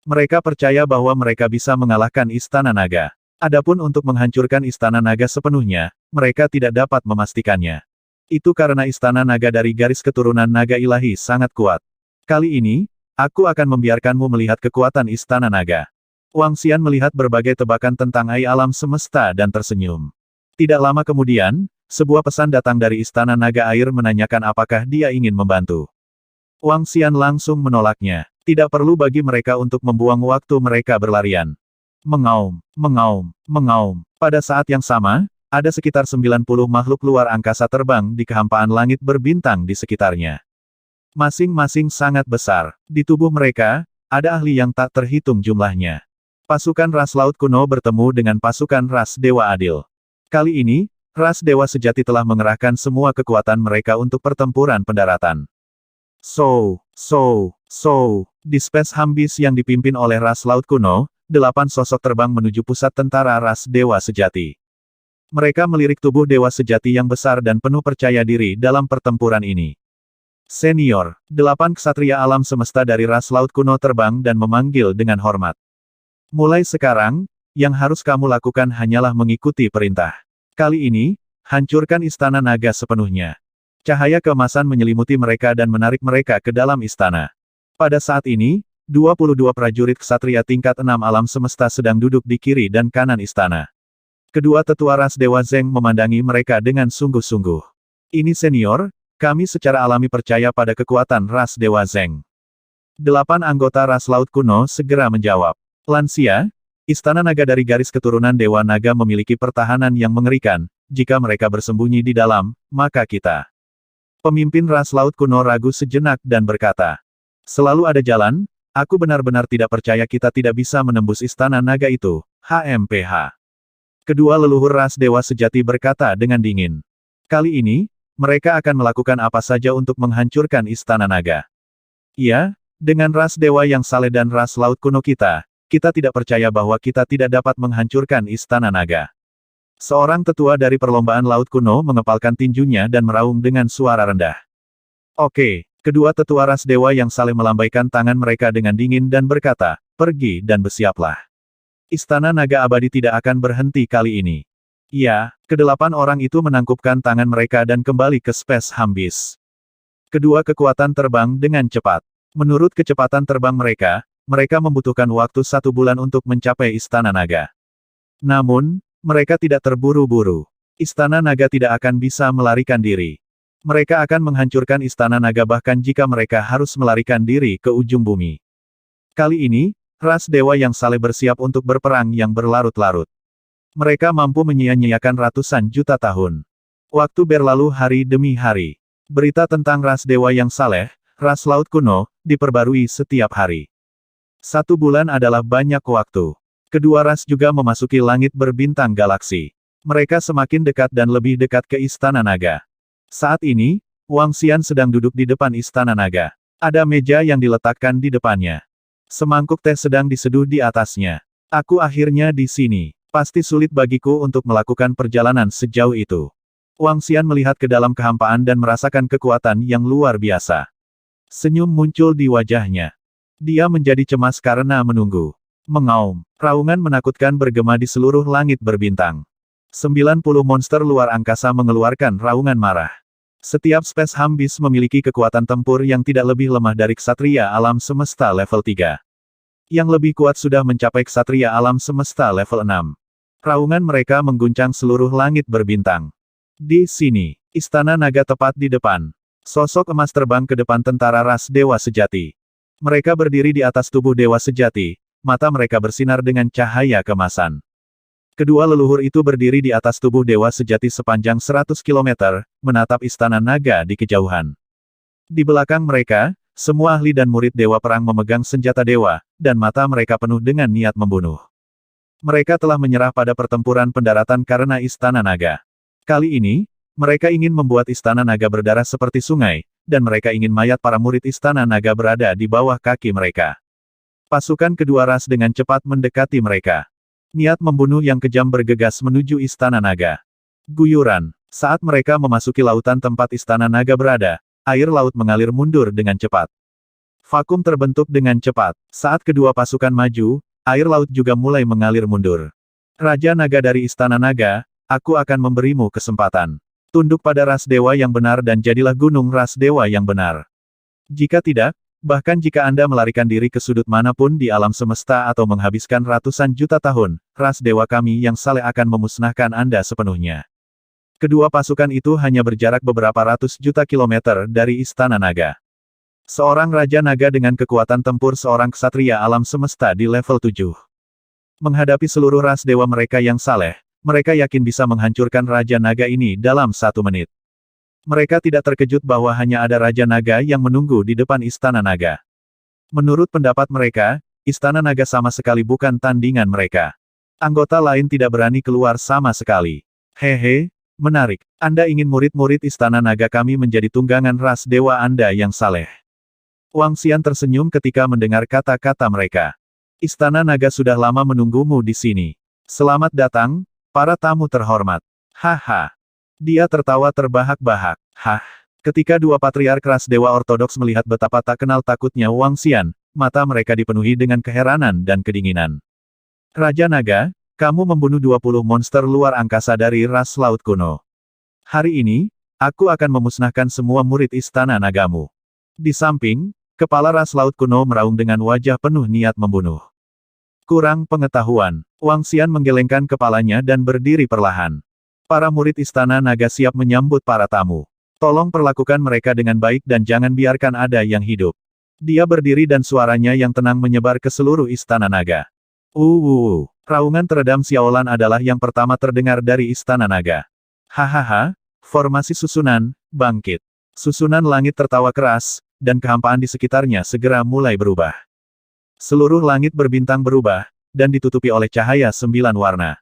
Mereka percaya bahwa mereka bisa mengalahkan Istana Naga. Adapun untuk menghancurkan Istana Naga sepenuhnya, mereka tidak dapat memastikannya. Itu karena Istana Naga dari garis keturunan naga ilahi sangat kuat. Kali ini, aku akan membiarkanmu melihat kekuatan Istana Naga. Wang Xian melihat berbagai tebakan tentang alam semesta dan tersenyum. Tidak lama kemudian, sebuah pesan datang dari Istana Naga Air menanyakan apakah dia ingin membantu. Wang Xian langsung menolaknya. Tidak perlu bagi mereka untuk membuang waktu mereka berlarian. Mengaum, mengaum, mengaum. Pada saat yang sama, ada sekitar 90 makhluk luar angkasa terbang di kehampaan langit berbintang di sekitarnya. Masing-masing sangat besar. Di tubuh mereka, ada ahli yang tak terhitung jumlahnya. Pasukan ras laut kuno bertemu dengan pasukan ras dewa adil. Kali ini, ras dewa sejati telah mengerahkan semua kekuatan mereka untuk pertempuran pendaratan. Di Space Hambis yang dipimpin oleh ras laut kuno, 8 sosok terbang menuju pusat tentara ras dewa sejati. Mereka melirik tubuh dewa sejati yang besar dan penuh percaya diri dalam pertempuran ini. Senior, 8 ksatria alam semesta dari ras laut kuno terbang dan memanggil dengan hormat. Mulai sekarang, yang harus kamu lakukan hanyalah mengikuti perintah. Kali ini, hancurkan Istana Naga sepenuhnya. Cahaya keemasan menyelimuti mereka dan menarik mereka ke dalam istana. Pada saat ini, 22 prajurit ksatria tingkat 6 alam semesta sedang duduk di kiri dan kanan istana. Kedua tetua ras Dewa Zeng memandangi mereka dengan sungguh-sungguh. Ini senior, kami secara alami percaya pada kekuatan ras Dewa Zeng. 8 anggota ras laut kuno segera menjawab. Lansia, Istana Naga dari garis keturunan Dewa Naga memiliki pertahanan yang mengerikan, jika mereka bersembunyi di dalam, maka kita. Pemimpin ras laut kuno ragu sejenak dan berkata. Selalu ada jalan. Aku benar-benar tidak percaya kita tidak bisa menembus Istana Naga itu, HMPH. Kedua leluhur ras dewa sejati berkata dengan dingin. Kali ini, mereka akan melakukan apa saja untuk menghancurkan Istana Naga. Iya, Dengan ras dewa yang saleh dan ras laut kuno kita tidak percaya bahwa kita tidak dapat menghancurkan Istana Naga. Seorang tetua dari perlombaan laut kuno mengepalkan tinjunya dan meraung dengan suara rendah. Oke, kedua tetua ras dewa yang saleh melambaikan tangan mereka dengan dingin dan berkata, pergi dan bersiaplah. Istana Naga Abadi tidak akan berhenti kali ini. Ya, kedelapan orang itu menangkupkan tangan mereka dan kembali ke Space Hambis. Kedua kekuatan terbang dengan cepat. Menurut kecepatan terbang mereka membutuhkan waktu 1 bulan untuk mencapai Istana Naga. Namun, mereka tidak terburu-buru. Istana Naga tidak akan bisa melarikan diri. Mereka akan menghancurkan Istana Naga bahkan jika mereka harus melarikan diri ke ujung bumi. Kali ini, ras dewa yang saleh bersiap untuk berperang yang berlarut-larut. Mereka mampu menyia-nyiakan ratusan juta tahun. Waktu berlalu hari demi hari. Berita tentang ras dewa yang saleh, ras laut kuno, diperbarui setiap hari. 1 bulan adalah banyak waktu. Kedua ras juga memasuki langit berbintang galaksi. Mereka semakin dekat dan lebih dekat ke Istana Naga. Saat ini, Wang Xian sedang duduk di depan Istana Naga. Ada meja yang diletakkan di depannya. Semangkuk teh sedang diseduh di atasnya. Aku akhirnya di sini. Pasti sulit bagiku untuk melakukan perjalanan sejauh itu. Wang Xian melihat ke dalam kehampaan dan merasakan kekuatan yang luar biasa. Senyum muncul di wajahnya. Dia menjadi cemas karena menunggu. Mengaum. Raungan menakutkan bergema di seluruh langit berbintang. 90 monster luar angkasa mengeluarkan raungan marah. Setiap Space Hambis memiliki kekuatan tempur yang tidak lebih lemah dari Ksatria Alam Semesta level 3. Yang lebih kuat sudah mencapai Ksatria Alam Semesta level 6. Raungan mereka mengguncang seluruh langit berbintang. Di sini, Istana Naga tepat di depan. Sosok emas terbang ke depan tentara ras dewa sejati. Mereka berdiri di atas tubuh dewa sejati, mata mereka bersinar dengan cahaya kemasan. Kedua leluhur itu berdiri di atas tubuh dewa sejati sepanjang 100 km, menatap Istana Naga di kejauhan. Di belakang mereka, semua ahli dan murid dewa perang memegang senjata dewa, dan mata mereka penuh dengan niat membunuh. Mereka telah menyerah pada pertempuran pendaratan karena Istana Naga. Kali ini, mereka ingin membuat Istana Naga berdarah seperti sungai, dan mereka ingin mayat para murid Istana Naga berada di bawah kaki mereka. Pasukan kedua ras dengan cepat mendekati mereka. Niat membunuh yang kejam bergegas menuju Istana Naga. Guyuran. Saat mereka memasuki lautan tempat Istana Naga berada, air laut mengalir mundur dengan cepat. Vakum terbentuk dengan cepat. Saat kedua pasukan maju, air laut juga mulai mengalir mundur. Raja Naga dari Istana Naga, aku akan memberimu kesempatan. Tunduk pada ras dewa yang benar dan jadilah gunung ras dewa yang benar. Jika tidak, bahkan jika Anda melarikan diri ke sudut manapun di alam semesta atau menghabiskan ratusan juta tahun, ras dewa kami yang saleh akan memusnahkan Anda sepenuhnya. Kedua pasukan itu hanya berjarak beberapa ratus juta kilometer dari Istana Naga. Seorang Raja Naga dengan kekuatan tempur seorang ksatria alam semesta di level 7. Menghadapi seluruh ras dewa mereka yang saleh, mereka yakin bisa menghancurkan Raja Naga ini dalam 1 menit. Mereka tidak terkejut bahwa hanya ada Raja Naga yang menunggu di depan Istana Naga. Menurut pendapat mereka, Istana Naga sama sekali bukan tandingan mereka. Anggota lain tidak berani keluar sama sekali. Hehe, menarik. Anda ingin murid-murid Istana Naga kami menjadi tunggangan ras dewa Anda yang saleh. Wang Xian tersenyum ketika mendengar kata-kata mereka. Istana Naga sudah lama menunggumu di sini. Selamat datang, para tamu terhormat. Haha. Dia tertawa terbahak-bahak. Hah. Ketika dua patriark ras dewa ortodoks melihat betapa tak kenal takutnya Wang Xian, mata mereka dipenuhi dengan keheranan dan kedinginan. Raja Naga, kamu membunuh 20 monster luar angkasa dari ras laut kuno. Hari ini, aku akan memusnahkan semua murid Istana Nagamu. Di samping, kepala ras laut kuno meraung dengan wajah penuh niat membunuh. Kurang pengetahuan. Wang Xian menggelengkan kepalanya dan berdiri perlahan. Para murid Istana Naga siap menyambut para tamu. Tolong perlakukan mereka dengan baik dan jangan biarkan ada yang hidup. Dia berdiri dan suaranya yang tenang menyebar ke seluruh Istana Naga. Raungan teredam Xiaolan adalah yang pertama terdengar dari Istana Naga. Hahaha, formasi susunan, bangkit. Susunan langit tertawa keras, dan kehampaan di sekitarnya segera mulai berubah. Seluruh langit berbintang berubah, dan ditutupi oleh cahaya 9 warna.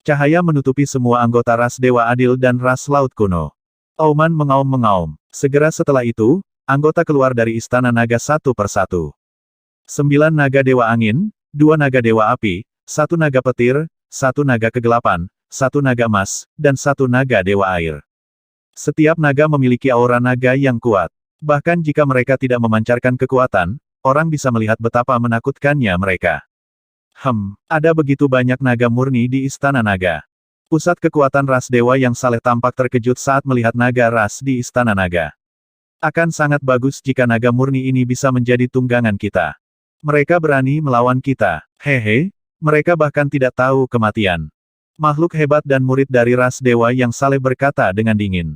Cahaya menutupi semua anggota ras Dewa Adil dan ras Laut Kuno. Auman mengaum-mengaum. Segera setelah itu, anggota keluar dari Istana Naga satu persatu. 9 naga dewa angin, 2 naga dewa api, 1 naga petir, 1 naga kegelapan, 1 naga emas, dan 1 naga dewa air. Setiap naga memiliki aura naga yang kuat. Bahkan jika mereka tidak memancarkan kekuatan, orang bisa melihat betapa menakutkannya mereka. Ada begitu banyak naga murni di Istana Naga. Pusat kekuatan ras dewa yang saleh tampak terkejut saat melihat naga ras di Istana Naga. Akan sangat bagus jika naga murni ini bisa menjadi tunggangan kita. Mereka berani melawan kita. Hehe, mereka bahkan tidak tahu kematian. Makhluk hebat dan murid dari ras dewa yang saleh berkata dengan dingin.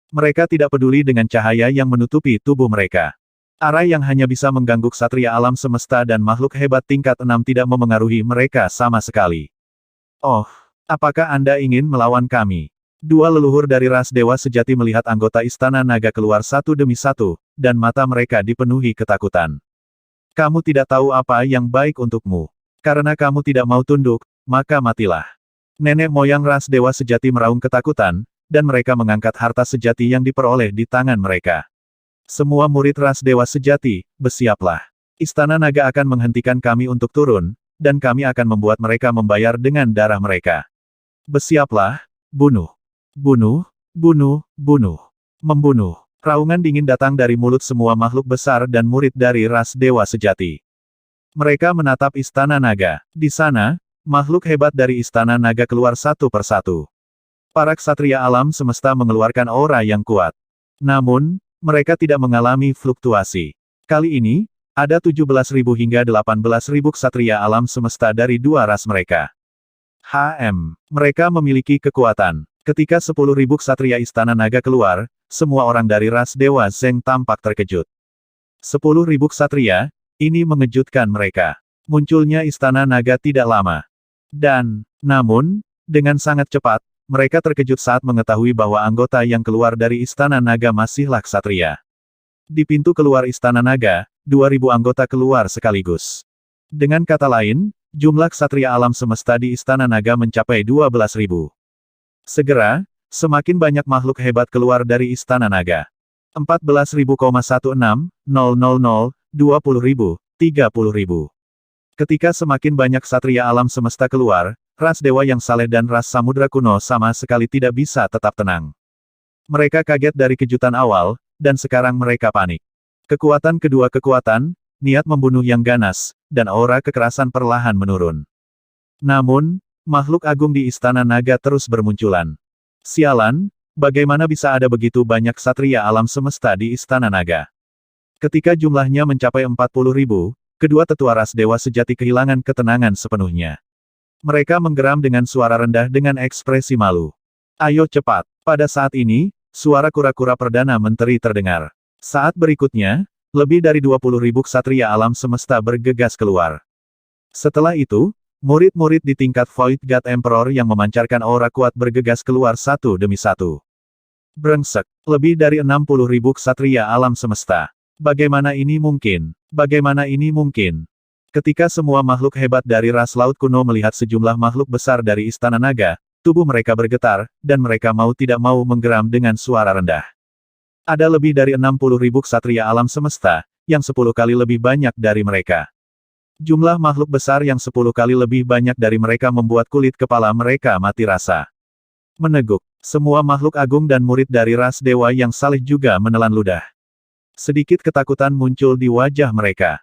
Mereka tidak peduli dengan cahaya yang menutupi tubuh mereka. Arah yang hanya bisa mengganggu ksatria alam semesta dan makhluk hebat tingkat 6 tidak memengaruhi mereka sama sekali. Oh, apakah Anda ingin melawan kami? Dua leluhur dari ras dewa sejati melihat anggota Istana Naga keluar satu demi satu, dan mata mereka dipenuhi ketakutan. Kamu tidak tahu apa yang baik untukmu. Karena kamu tidak mau tunduk, maka matilah. Nenek moyang ras dewa sejati meraung ketakutan, dan mereka mengangkat harta sejati yang diperoleh di tangan mereka. Semua murid ras dewa sejati, bersiaplah. Istana Naga akan menghentikan kami untuk turun, dan kami akan membuat mereka membayar dengan darah mereka. Bersiaplah, bunuh. Bunuh, bunuh, bunuh. Membunuh. Raungan dingin datang dari mulut semua makhluk besar dan murid dari ras dewa sejati. Mereka menatap Istana Naga. Di sana, makhluk hebat dari Istana Naga keluar satu persatu. Para ksatria alam semesta mengeluarkan aura yang kuat. Namun, mereka tidak mengalami fluktuasi. Kali ini, ada 17.000 hingga 18.000 ksatria alam semesta dari dua ras mereka. Mereka memiliki kekuatan. Ketika 10.000 ksatria Istana Naga keluar, semua orang dari ras Dewa Zeng tampak terkejut. 10.000 ksatria, ini mengejutkan mereka. Munculnya Istana Naga tidak lama. Namun, dengan sangat cepat, mereka terkejut saat mengetahui bahwa anggota yang keluar dari Istana Naga masihlah ksatria. Di pintu keluar Istana Naga, 2.000 anggota keluar sekaligus. Dengan kata lain, jumlah ksatria alam semesta di Istana Naga mencapai 12.000. Segera, semakin banyak makhluk hebat keluar dari Istana Naga. 14.000,16, 000, 20.000, 30.000. Ketika semakin banyak ksatria alam semesta keluar, ras dewa yang saleh dan ras samudra kuno sama sekali tidak bisa tetap tenang. Mereka kaget dari kejutan awal, dan sekarang mereka panik. Kekuatan kedua kekuatan, niat membunuh yang ganas, dan aura kekerasan perlahan menurun. Namun, makhluk agung di Istana Naga terus bermunculan. Sialan, bagaimana bisa ada begitu banyak ksatria alam semesta di Istana Naga? Ketika jumlahnya mencapai 40.000, kedua tetua ras dewa sejati kehilangan ketenangan sepenuhnya. Mereka menggeram dengan suara rendah dengan ekspresi malu. Ayo cepat. Pada saat ini, suara kura-kura Perdana Menteri terdengar. Saat berikutnya, lebih dari 20.000 ksatria alam semesta bergegas keluar. Setelah itu, murid-murid di tingkat Void God Emperor yang memancarkan aura kuat bergegas keluar satu demi satu. Brengsek, lebih dari 60.000 ksatria alam semesta. Bagaimana ini mungkin? Bagaimana ini mungkin? Ketika semua makhluk hebat dari ras laut kuno melihat sejumlah makhluk besar dari Istana Naga, tubuh mereka bergetar, dan mereka mau tidak mau menggeram dengan suara rendah. Ada lebih dari 60.000 ksatria alam semesta, yang 10 kali lebih banyak dari mereka. Jumlah makhluk besar yang 10 kali lebih banyak dari mereka membuat kulit kepala mereka mati rasa. Meneguk, semua makhluk agung dan murid dari ras dewa yang saleh juga menelan ludah. Sedikit ketakutan muncul di wajah mereka.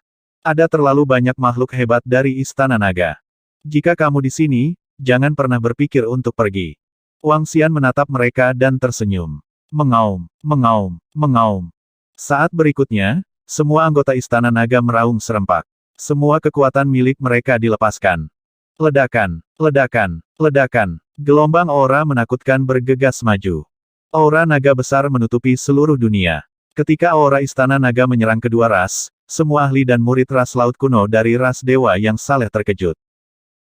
Ada terlalu banyak makhluk hebat dari Istana Naga. Jika kamu di sini, jangan pernah berpikir untuk pergi. Wang Xian menatap mereka dan tersenyum. Mengaum, mengaum, mengaum. Saat berikutnya, semua anggota Istana Naga meraung serempak. Semua kekuatan milik mereka dilepaskan. Ledakan, ledakan, ledakan. Gelombang aura menakutkan bergegas maju. Aura naga besar menutupi seluruh dunia. Ketika aura Istana Naga menyerang kedua ras, semua ahli dan murid ras laut kuno dari ras dewa yang saleh terkejut.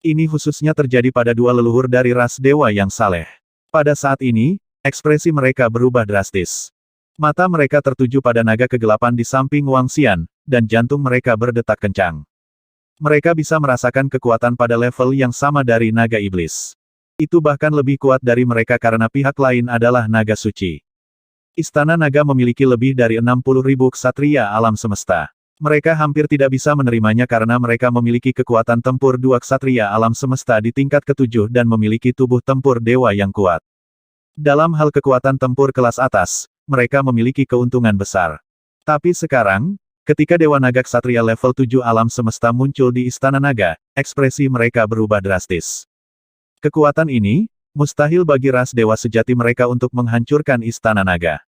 Ini khususnya terjadi pada dua leluhur dari ras dewa yang saleh. Pada saat ini, ekspresi mereka berubah drastis. Mata mereka tertuju pada naga kegelapan di samping Wang Xian, dan jantung mereka berdetak kencang. Mereka bisa merasakan kekuatan pada level yang sama dari naga iblis. Itu bahkan lebih kuat dari mereka karena pihak lain adalah naga suci. Istana Naga memiliki lebih dari 60.000 ksatria alam semesta. Mereka hampir tidak bisa menerimanya karena mereka memiliki kekuatan tempur dua ksatria alam semesta di tingkat ketujuh dan memiliki tubuh tempur dewa yang kuat. Dalam hal kekuatan tempur kelas atas, mereka memiliki keuntungan besar. Tapi sekarang, ketika Dewa Naga Ksatria level 7 alam semesta muncul di Istana Naga, ekspresi mereka berubah drastis. Kekuatan ini, mustahil bagi ras dewa sejati mereka untuk menghancurkan Istana Naga.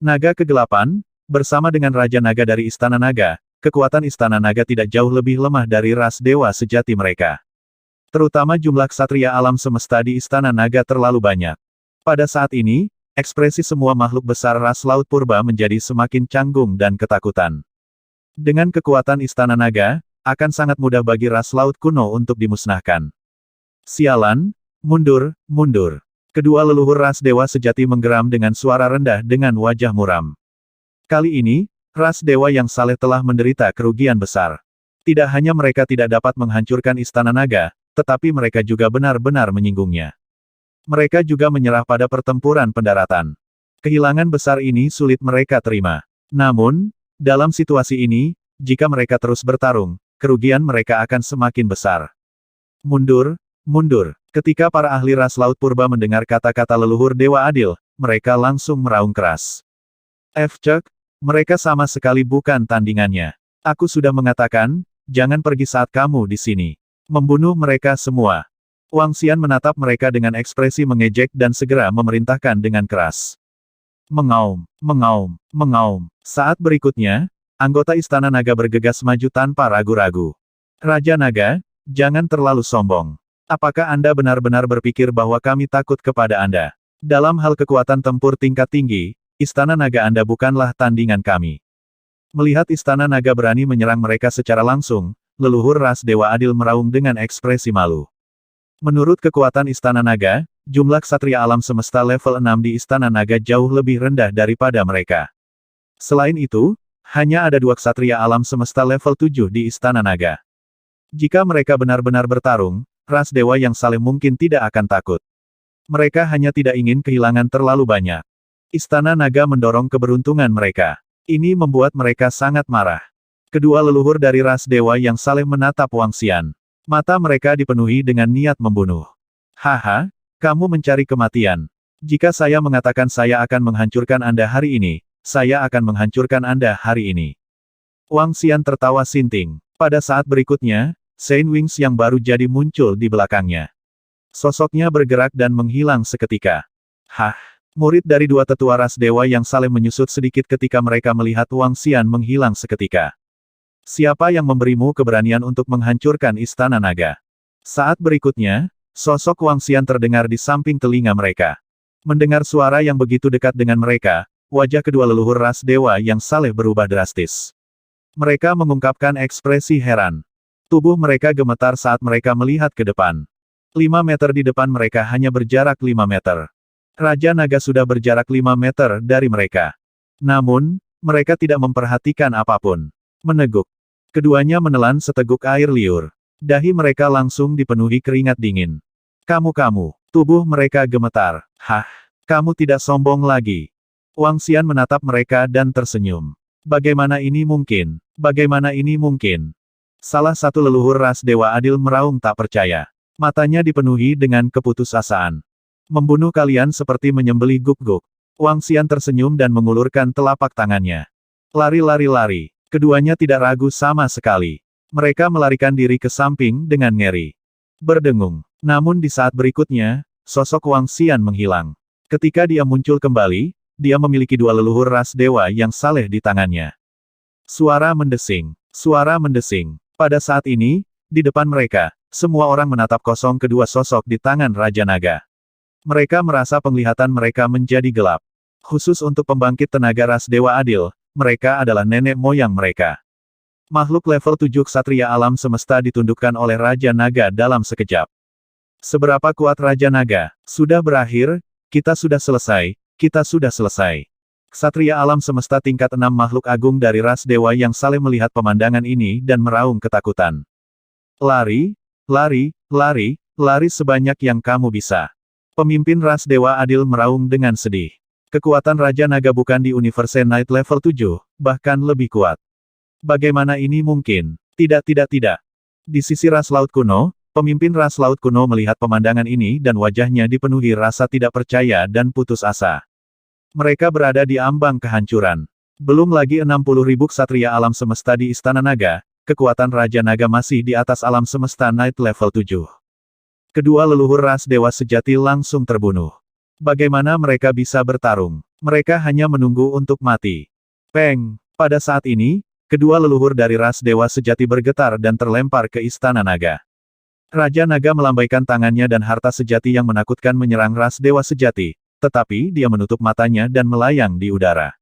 Naga kegelapan, bersama dengan Raja Naga dari Istana Naga, kekuatan Istana Naga tidak jauh lebih lemah dari ras dewa sejati mereka. Terutama jumlah ksatria alam semesta di Istana Naga terlalu banyak. Pada saat ini, ekspresi semua makhluk besar ras Laut Purba menjadi semakin canggung dan ketakutan. Dengan kekuatan Istana Naga, akan sangat mudah bagi ras Laut Kuno untuk dimusnahkan. Sialan, mundur, mundur. Kedua leluhur ras dewa sejati menggeram dengan suara rendah dengan wajah muram. Kali ini, ras dewa yang saleh telah menderita kerugian besar. Tidak hanya mereka tidak dapat menghancurkan Istana Naga, tetapi mereka juga benar-benar menyinggungnya. Mereka juga menyerah pada pertempuran pendaratan. Kehilangan besar ini sulit mereka terima. Namun, dalam situasi ini, jika mereka terus bertarung, kerugian mereka akan semakin besar. Mundur, mundur. Ketika para ahli ras Laut Purba mendengar kata-kata leluhur Dewa Adil, mereka langsung meraung keras. Cek, mereka sama sekali bukan tandingannya. Aku sudah mengatakan, jangan pergi saat kamu di sini. Membunuh mereka semua. Wang Xian menatap mereka dengan ekspresi mengejek dan segera memerintahkan dengan keras. Mengaum, mengaum, mengaum. Saat berikutnya, anggota Istana Naga bergegas maju tanpa ragu-ragu. Raja Naga, jangan terlalu sombong. Apakah Anda benar-benar berpikir bahwa kami takut kepada Anda? Dalam hal kekuatan tempur tingkat tinggi, Istana Naga Anda bukanlah tandingan kami. Melihat Istana Naga berani menyerang mereka secara langsung, leluhur ras Dewa Adil meraung dengan ekspresi malu. Menurut kekuatan Istana Naga, jumlah ksatria alam semesta level 6 di Istana Naga jauh lebih rendah daripada mereka. Selain itu, hanya ada 2 ksatria alam semesta level 7 di Istana Naga. Jika mereka benar-benar bertarung, ras dewa yang saleh mungkin tidak akan takut. Mereka hanya tidak ingin kehilangan terlalu banyak. Istana Naga mendorong keberuntungan mereka. Ini membuat mereka sangat marah. Kedua leluhur dari ras dewa yang saleh menatap Wang Xian. Mata mereka dipenuhi dengan niat membunuh. Haha, kamu mencari kematian. Jika saya mengatakan saya akan menghancurkan Anda hari ini, saya akan menghancurkan Anda hari ini. Wang Xian tertawa sinting. Pada saat berikutnya, Saint Wings yang baru jadi muncul di belakangnya. Sosoknya bergerak dan menghilang seketika. Hah! Murid dari 2 tetua ras dewa yang saleh menyusut sedikit ketika mereka melihat Wang Xian menghilang seketika. Siapa yang memberimu keberanian untuk menghancurkan Istana Naga? Saat berikutnya, sosok Wang Xian terdengar di samping telinga mereka. Mendengar suara yang begitu dekat dengan mereka, wajah kedua leluhur ras dewa yang saleh berubah drastis. Mereka mengungkapkan ekspresi heran. Tubuh mereka gemetar saat mereka melihat ke depan. 5 meter di depan mereka hanya berjarak 5 meter. Raja Naga sudah berjarak 5 meter dari mereka. Namun, mereka tidak memperhatikan apapun. Meneguk. Keduanya menelan seteguk air liur. Dahi mereka langsung dipenuhi keringat dingin. Kamu, tubuh mereka gemetar. Hah, kamu tidak sombong lagi. Wang Xian menatap mereka dan tersenyum. Bagaimana ini mungkin? Bagaimana ini mungkin? Salah satu leluhur ras Dewa Adil meraung tak percaya. Matanya dipenuhi dengan keputusasaan. Membunuh kalian seperti menyembelih guk-guk. Wang Xian tersenyum dan mengulurkan telapak tangannya. Lari. Keduanya tidak ragu sama sekali. Mereka melarikan diri ke samping dengan ngeri. Berdengung. Namun di saat berikutnya, sosok Wang Xian menghilang. Ketika dia muncul kembali, dia memiliki 2 leluhur ras dewa yang saleh di tangannya. Suara mendesing. Suara mendesing. Pada saat ini, di depan mereka, semua orang menatap kosong kedua sosok di tangan Raja Naga. Mereka merasa penglihatan mereka menjadi gelap. Khusus untuk pembangkit tenaga ras Dewa Adil, mereka adalah nenek moyang mereka. Makhluk level 7 ksatria alam semesta ditundukkan oleh Raja Naga dalam sekejap. Seberapa kuat Raja Naga? Sudah berakhir, kita sudah selesai, kita sudah selesai. Ksatria alam semesta tingkat 6 makhluk agung dari ras dewa yang saleh melihat pemandangan ini dan meraung ketakutan. Lari, lari sebanyak yang kamu bisa. Pemimpin ras Dewa Adil meraung dengan sedih. Kekuatan Raja Naga bukan di Universe Night level 7, bahkan lebih kuat. Bagaimana ini mungkin? Tidak, tidak, tidak. Di sisi ras laut kuno, pemimpin ras laut kuno melihat pemandangan ini dan wajahnya dipenuhi rasa tidak percaya dan putus asa. Mereka berada di ambang kehancuran. Belum lagi 60.000 ksatria alam semesta di Istana Naga, kekuatan Raja Naga masih di atas alam semesta Night level 7. Kedua leluhur ras dewa sejati langsung terbunuh. Bagaimana mereka bisa bertarung? Mereka hanya menunggu untuk mati. Peng! Pada saat ini, kedua leluhur dari ras dewa sejati bergetar dan terlempar ke Istana Naga. Raja Naga melambaikan tangannya dan harta sejati yang menakutkan menyerang ras dewa sejati, tetapi dia menutup matanya dan melayang di udara.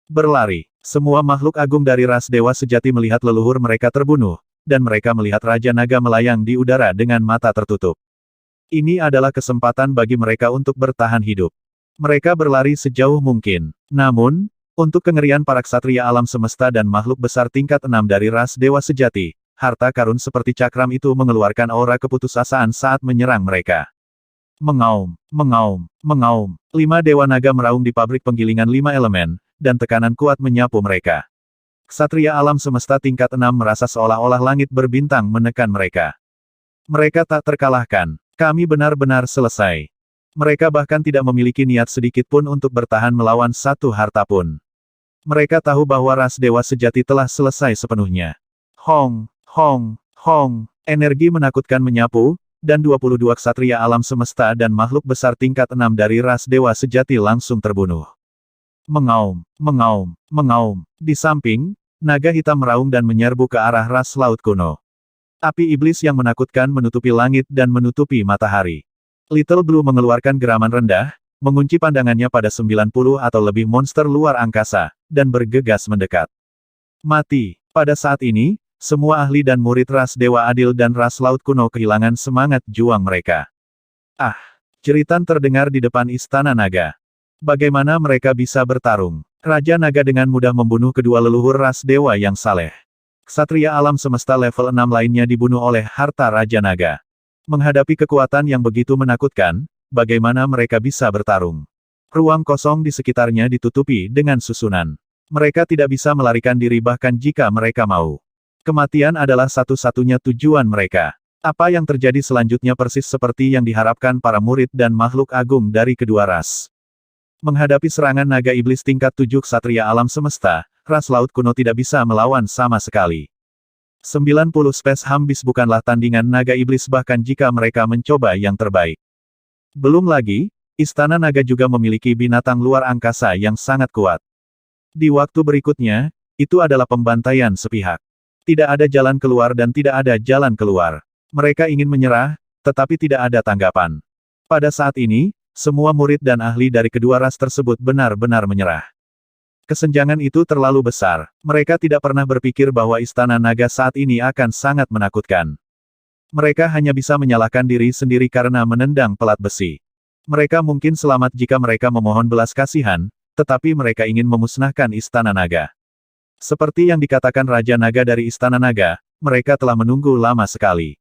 Berlari. Semua makhluk agung dari ras dewa sejati melihat leluhur mereka terbunuh, dan mereka melihat Raja Naga melayang di udara dengan mata tertutup. Ini adalah kesempatan bagi mereka untuk bertahan hidup. Mereka berlari sejauh mungkin. Namun, untuk kengerian para ksatria alam semesta dan makhluk besar tingkat 6 dari ras dewa sejati, harta karun seperti cakram itu mengeluarkan aura keputusasaan saat menyerang mereka. Mengaum, mengaum, mengaum. 5 dewa naga meraung di pabrik penggilingan 5 elemen, dan tekanan kuat menyapu mereka. Ksatria alam semesta tingkat 6 merasa seolah-olah langit berbintang menekan mereka. Mereka tak terkalahkan. Kami benar-benar selesai. Mereka bahkan tidak memiliki niat sedikit pun untuk bertahan melawan satu harta pun. Mereka tahu bahwa ras dewa sejati telah selesai sepenuhnya. Hong, hong, hong. Energi menakutkan menyapu, dan 22 ksatria alam semesta dan makhluk besar tingkat 6 dari ras dewa sejati langsung terbunuh. Mengaum, mengaum, mengaum. Di samping, naga hitam meraung dan menyerbu ke arah ras laut kuno. Api iblis yang menakutkan menutupi langit dan menutupi matahari. Little Blue mengeluarkan geraman rendah, mengunci pandangannya pada 90 atau lebih monster luar angkasa, dan bergegas mendekat. Mati. Pada saat ini, semua ahli dan murid ras Dewa Adil dan ras Laut Kuno kehilangan semangat juang mereka. Ah! Jeritan terdengar di depan Istana Naga. Bagaimana mereka bisa bertarung? Raja Naga dengan mudah membunuh kedua leluhur ras dewa yang saleh. Ksatria alam semesta level 6 lainnya dibunuh oleh harta Raja Naga. Menghadapi kekuatan yang begitu menakutkan, bagaimana mereka bisa bertarung? Ruang kosong di sekitarnya ditutupi dengan susunan. Mereka tidak bisa melarikan diri bahkan jika mereka mau. Kematian adalah satu-satunya tujuan mereka. Apa yang terjadi selanjutnya persis seperti yang diharapkan para murid dan makhluk agung dari kedua ras. Menghadapi serangan naga iblis tingkat 7 ksatria alam semesta, ras laut kuno tidak bisa melawan sama sekali. 90 Space Hambis bukanlah tandingan naga iblis bahkan jika mereka mencoba yang terbaik. Belum lagi, Istana Naga juga memiliki binatang luar angkasa yang sangat kuat. Di waktu berikutnya, itu adalah pembantaian sepihak. Tidak ada jalan keluar dan tidak ada jalan keluar. Mereka ingin menyerah, tetapi tidak ada tanggapan. Pada saat ini, semua murid dan ahli dari kedua ras tersebut benar-benar menyerah. Kesenjangan itu terlalu besar. Mereka tidak pernah berpikir bahwa Istana Naga saat ini akan sangat menakutkan. Mereka hanya bisa menyalahkan diri sendiri karena menendang pelat besi. Mereka mungkin selamat jika mereka memohon belas kasihan, tetapi mereka ingin memusnahkan Istana Naga. Seperti yang dikatakan Raja Naga dari Istana Naga, mereka telah menunggu lama sekali.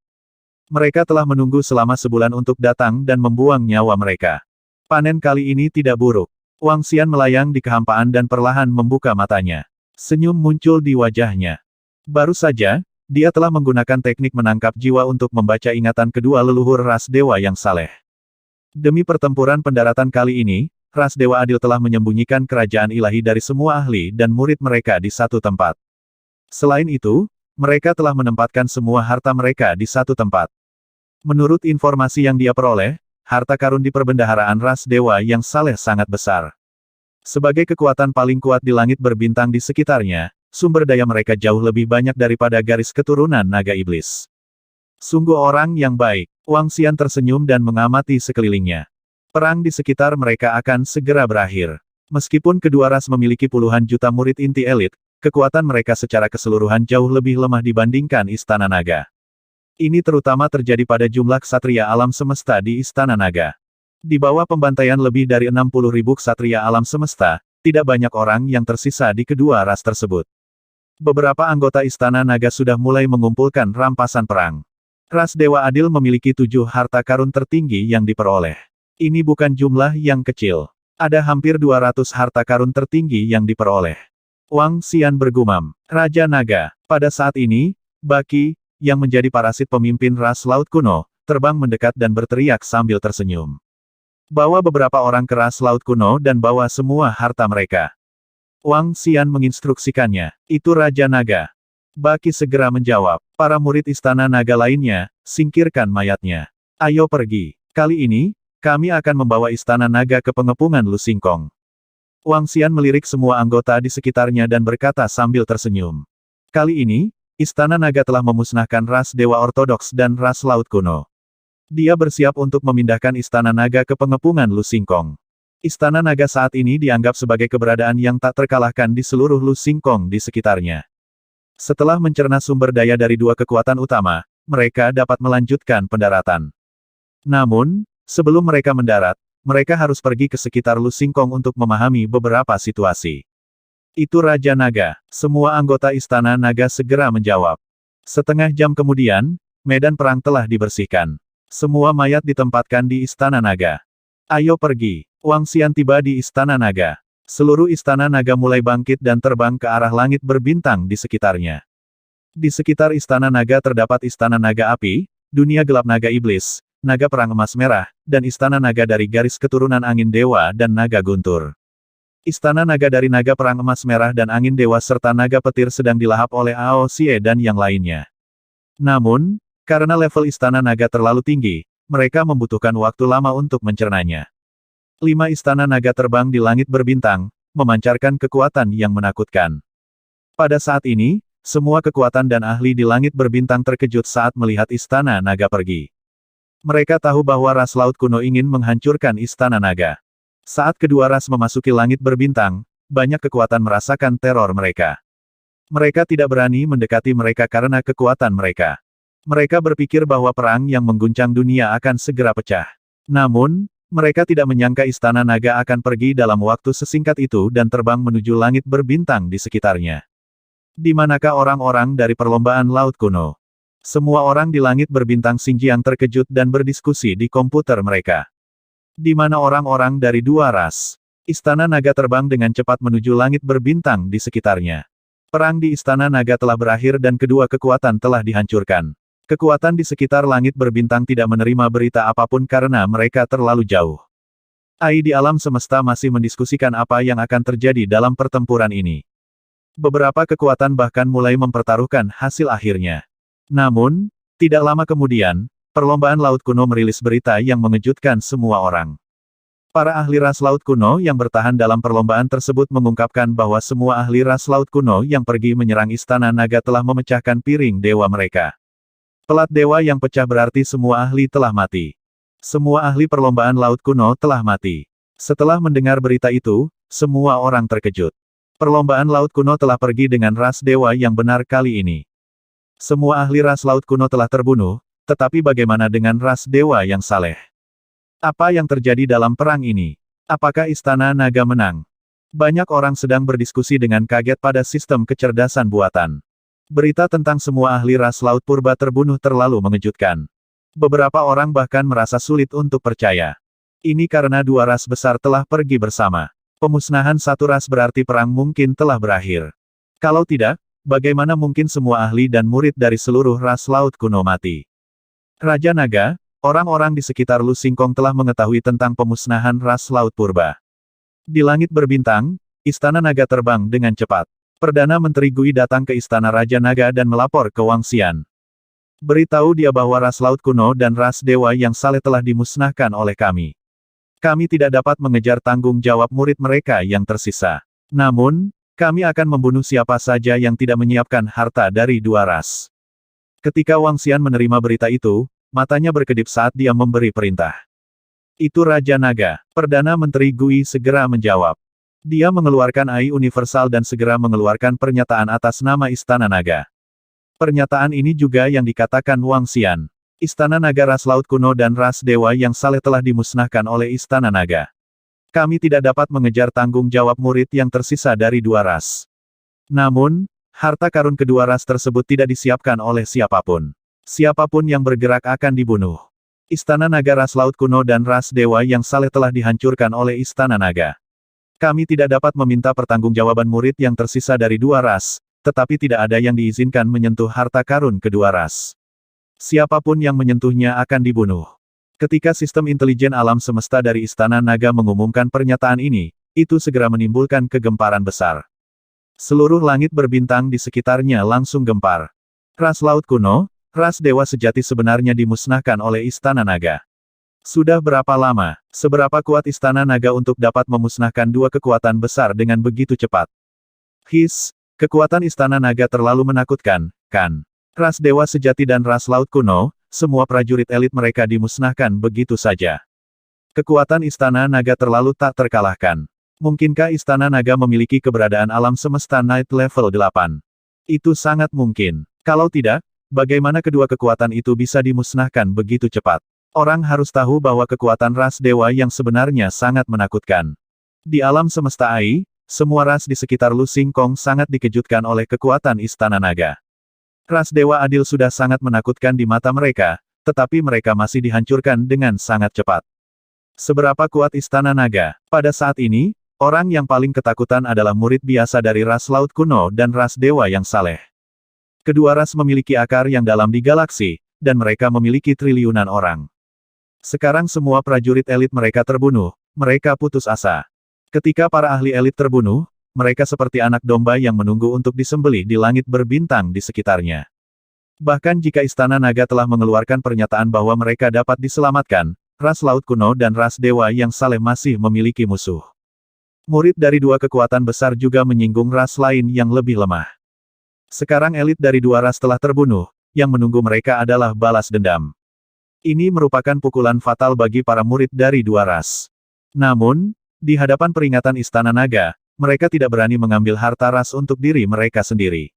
Mereka telah menunggu selama sebulan untuk datang dan membuang nyawa mereka. Panen kali ini tidak buruk. Wang Xian melayang di kehampaan dan perlahan membuka matanya. Senyum muncul di wajahnya. Baru saja, dia telah menggunakan teknik menangkap jiwa untuk membaca ingatan kedua leluhur ras dewa yang saleh. Demi pertempuran pendaratan kali ini, ras Dewa Adil telah menyembunyikan kerajaan ilahi dari semua ahli dan murid mereka di satu tempat. Selain itu, mereka telah menempatkan semua harta mereka di satu tempat. Menurut informasi yang dia peroleh, harta karun di perbendaharaan ras dewa yang saleh sangat besar. Sebagai kekuatan paling kuat di langit berbintang di sekitarnya, sumber daya mereka jauh lebih banyak daripada garis keturunan naga iblis. Sungguh orang yang baik. Wang Xian tersenyum dan mengamati sekelilingnya. Perang di sekitar mereka akan segera berakhir. Meskipun kedua ras memiliki puluhan juta murid inti elit, kekuatan mereka secara keseluruhan jauh lebih lemah dibandingkan Istana Naga. Ini terutama terjadi pada jumlah ksatria alam semesta di Istana Naga. Di bawah pembantaian lebih dari 60.000 ksatria alam semesta, tidak banyak orang yang tersisa di kedua ras tersebut. Beberapa anggota Istana Naga sudah mulai mengumpulkan rampasan perang. Ras Dewa Adil memiliki 7 harta karun tertinggi yang diperoleh. Ini bukan jumlah yang kecil. Ada hampir 200 harta karun tertinggi yang diperoleh. Wang Xian bergumam. Raja Naga. Pada saat ini, Baki, yang menjadi parasit pemimpin ras laut kuno, terbang mendekat dan berteriak sambil tersenyum. Bawa beberapa orang ke ras laut kuno dan bawa semua harta mereka. Wang Xian menginstruksikannya. Itu Raja Naga. Baki segera menjawab. Para murid istana naga lainnya, singkirkan mayatnya. Ayo pergi. Kali ini, kami akan membawa istana naga ke pengepungan Lu Xingkong. Wang Xian melirik semua anggota di sekitarnya dan berkata sambil tersenyum. Kali ini, istana naga telah memusnahkan ras dewa ortodoks dan ras laut kuno. Dia bersiap untuk memindahkan istana naga ke pengepungan Lu Xingkong. Istana naga saat ini dianggap sebagai keberadaan yang tak terkalahkan di seluruh Lu Xingkong di sekitarnya. Setelah mencerna sumber daya dari dua kekuatan utama, mereka dapat melanjutkan pendaratan. Namun, sebelum mereka mendarat, mereka harus pergi ke sekitar Lu Xingkong untuk memahami beberapa situasi. Itu Raja Naga. Semua anggota Istana Naga segera menjawab. Setengah jam kemudian, medan perang telah dibersihkan. Semua mayat ditempatkan di Istana Naga. Ayo pergi. Wang Xian tiba di Istana Naga. Seluruh Istana Naga mulai bangkit dan terbang ke arah langit berbintang di sekitarnya. Di sekitar Istana Naga terdapat Istana Naga Api, Dunia Gelap Naga Iblis, Naga Perang Emas Merah, dan Istana Naga dari garis keturunan Angin Dewa dan Naga Guntur. Istana Naga dari Naga Perang Emas Merah dan Angin Dewa serta Naga Petir sedang dilahap oleh Ao Xie dan yang lainnya. Namun, karena level Istana Naga terlalu tinggi, mereka membutuhkan waktu lama untuk mencernanya. 5 Istana Naga terbang di langit berbintang, memancarkan kekuatan yang menakutkan. Pada saat ini, semua kekuatan dan ahli di langit berbintang terkejut saat melihat Istana Naga pergi. Mereka tahu bahwa ras laut kuno ingin menghancurkan Istana Naga. Saat kedua ras memasuki langit berbintang, banyak kekuatan merasakan teror mereka. Mereka tidak berani mendekati mereka karena kekuatan mereka. Mereka berpikir bahwa perang yang mengguncang dunia akan segera pecah. Namun, mereka tidak menyangka Istana Naga akan pergi dalam waktu sesingkat itu dan terbang menuju langit berbintang di sekitarnya. Di manakah orang-orang dari perlombaan laut kuno? Semua orang di langit berbintang Xinjiang terkejut dan berdiskusi di komputer mereka. Di mana orang-orang dari dua ras? Istana Naga terbang dengan cepat menuju langit berbintang di sekitarnya. Perang di Istana Naga telah berakhir dan kedua kekuatan telah dihancurkan. Kekuatan di sekitar langit berbintang tidak menerima berita apapun karena mereka terlalu jauh. AI di alam semesta masih mendiskusikan apa yang akan terjadi dalam pertempuran ini. Beberapa kekuatan bahkan mulai mempertaruhkan hasil akhirnya. Namun, tidak lama kemudian, perlombaan laut kuno merilis berita yang mengejutkan semua orang. Para ahli ras laut kuno yang bertahan dalam perlombaan tersebut mengungkapkan bahwa semua ahli ras laut kuno yang pergi menyerang Istana Naga telah memecahkan piring dewa mereka. Pelat dewa yang pecah berarti semua ahli telah mati. Semua ahli perlombaan laut kuno telah mati. Setelah mendengar berita itu, semua orang terkejut. Perlombaan laut kuno telah pergi dengan ras dewa yang benar kali ini. Semua ahli ras laut kuno telah terbunuh, tetapi bagaimana dengan ras dewa yang saleh? Apa yang terjadi dalam perang ini? Apakah Istana Naga menang? Banyak orang sedang berdiskusi dengan kaget pada sistem kecerdasan buatan. Berita tentang semua ahli ras laut purba terbunuh terlalu mengejutkan. Beberapa orang bahkan merasa sulit untuk percaya. Ini karena dua ras besar telah pergi bersama. Pemusnahan satu ras berarti perang mungkin telah berakhir. Kalau tidak, bagaimana mungkin semua ahli dan murid dari seluruh ras laut kuno mati? Raja Naga, orang-orang di sekitar Lu Xingkong telah mengetahui tentang pemusnahan ras laut purba. Di langit berbintang, Istana Naga terbang dengan cepat. Perdana Menteri Gui datang ke Istana Raja Naga dan melapor ke Wang Xian. Beritahu dia bahwa ras laut kuno dan ras dewa yang saleh telah dimusnahkan oleh kami. Kami tidak dapat mengejar tanggung jawab murid mereka yang tersisa. Namun, kami akan membunuh siapa saja yang tidak menyiapkan harta dari dua ras. Ketika Wang Xian menerima berita itu, matanya berkedip saat dia memberi perintah. Itu Raja Naga. Perdana Menteri Gui segera menjawab. Dia mengeluarkan AI universal dan segera mengeluarkan pernyataan atas nama Istana Naga. Pernyataan ini juga yang dikatakan Wang Xian. Istana Naga ras laut kuno dan ras dewa yang saleh telah dimusnahkan oleh Istana Naga. Kami tidak dapat mengejar tanggung jawab murid yang tersisa dari dua ras. Namun, harta karun kedua ras tersebut tidak disiapkan oleh siapapun. Siapapun yang bergerak akan dibunuh. Istana Naga ras laut kuno dan ras dewa yang saleh telah dihancurkan oleh Istana Naga. Kami tidak dapat meminta pertanggungjawaban murid yang tersisa dari dua ras, tetapi tidak ada yang diizinkan menyentuh harta karun kedua ras. Siapapun yang menyentuhnya akan dibunuh. Ketika sistem intelijen alam semesta dari Istana Naga mengumumkan pernyataan ini, itu segera menimbulkan kegemparan besar. Seluruh langit berbintang di sekitarnya langsung gempar. Ras laut kuno, ras dewa sejati sebenarnya dimusnahkan oleh Istana Naga. Sudah berapa lama, seberapa kuat Istana Naga untuk dapat memusnahkan dua kekuatan besar dengan begitu cepat? Kekuatan Istana Naga terlalu menakutkan, kan? Ras dewa sejati dan ras laut kuno, semua prajurit elit mereka dimusnahkan begitu saja. Kekuatan Istana Naga terlalu tak terkalahkan. Mungkinkah Istana Naga memiliki keberadaan alam semesta Night level 8? Itu sangat mungkin. Kalau tidak, bagaimana kedua kekuatan itu bisa dimusnahkan begitu cepat? Orang harus tahu bahwa kekuatan ras dewa yang sebenarnya sangat menakutkan. Di alam semesta AI, semua ras di sekitar Lu Xingkong sangat dikejutkan oleh kekuatan Istana Naga. Ras dewa adil sudah sangat menakutkan di mata mereka, tetapi mereka masih dihancurkan dengan sangat cepat. Seberapa kuat Istana Naga? Pada saat ini, orang yang paling ketakutan adalah murid biasa dari ras laut kuno dan ras dewa yang saleh. Kedua ras memiliki akar yang dalam di galaksi, dan mereka memiliki triliunan orang. Sekarang semua prajurit elit mereka terbunuh, mereka putus asa. Ketika para ahli elit terbunuh, mereka seperti anak domba yang menunggu untuk disembelih di langit berbintang di sekitarnya. Bahkan jika Istana Naga telah mengeluarkan pernyataan bahwa mereka dapat diselamatkan, ras laut kuno dan ras dewa yang saleh masih memiliki musuh. Murid dari dua kekuatan besar juga menyinggung ras lain yang lebih lemah. Sekarang elit dari dua ras telah terbunuh, yang menunggu mereka adalah balas dendam. Ini merupakan pukulan fatal bagi para murid dari dua ras. Namun, di hadapan peringatan Istana Naga, mereka tidak berani mengambil harta ras untuk diri mereka sendiri.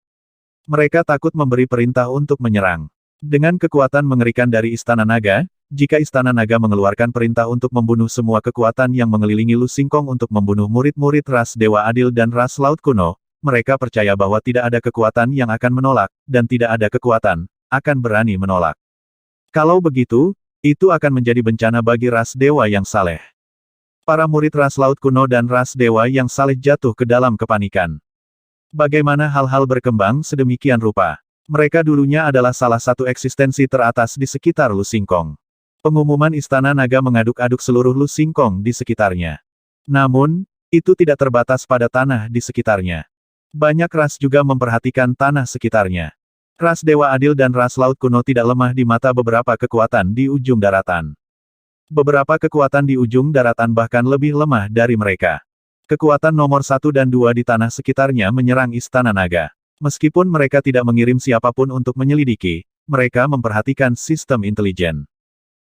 Mereka takut memberi perintah untuk menyerang. Dengan kekuatan mengerikan dari Istana Naga, jika Istana Naga mengeluarkan perintah untuk membunuh semua kekuatan yang mengelilingi Lu Xingkong untuk membunuh murid-murid ras Dewa Adil dan ras Laut Kuno, mereka percaya bahwa tidak ada kekuatan yang akan menolak, dan tidak ada kekuatan akan berani menolak. Kalau begitu, itu akan menjadi bencana bagi ras dewa yang saleh. Para murid ras laut kuno dan ras dewa yang saleh jatuh ke dalam kepanikan. Bagaimana hal-hal berkembang sedemikian rupa? Mereka dulunya adalah salah satu eksistensi teratas di sekitar Lu Xingkong. Pengumuman Istana Naga mengaduk-aduk seluruh Lu Xingkong di sekitarnya. Namun, itu tidak terbatas pada tanah di sekitarnya. Banyak ras juga memperhatikan tanah sekitarnya. Ras Dewa Adil dan ras Laut Kuno tidak lemah di mata beberapa kekuatan di ujung daratan. Beberapa kekuatan di ujung daratan bahkan lebih lemah dari mereka. Kekuatan nomor 1 dan 2 di tanah sekitarnya menyerang Istana Naga. Meskipun mereka tidak mengirim siapapun untuk menyelidiki, mereka memperhatikan sistem intelijen.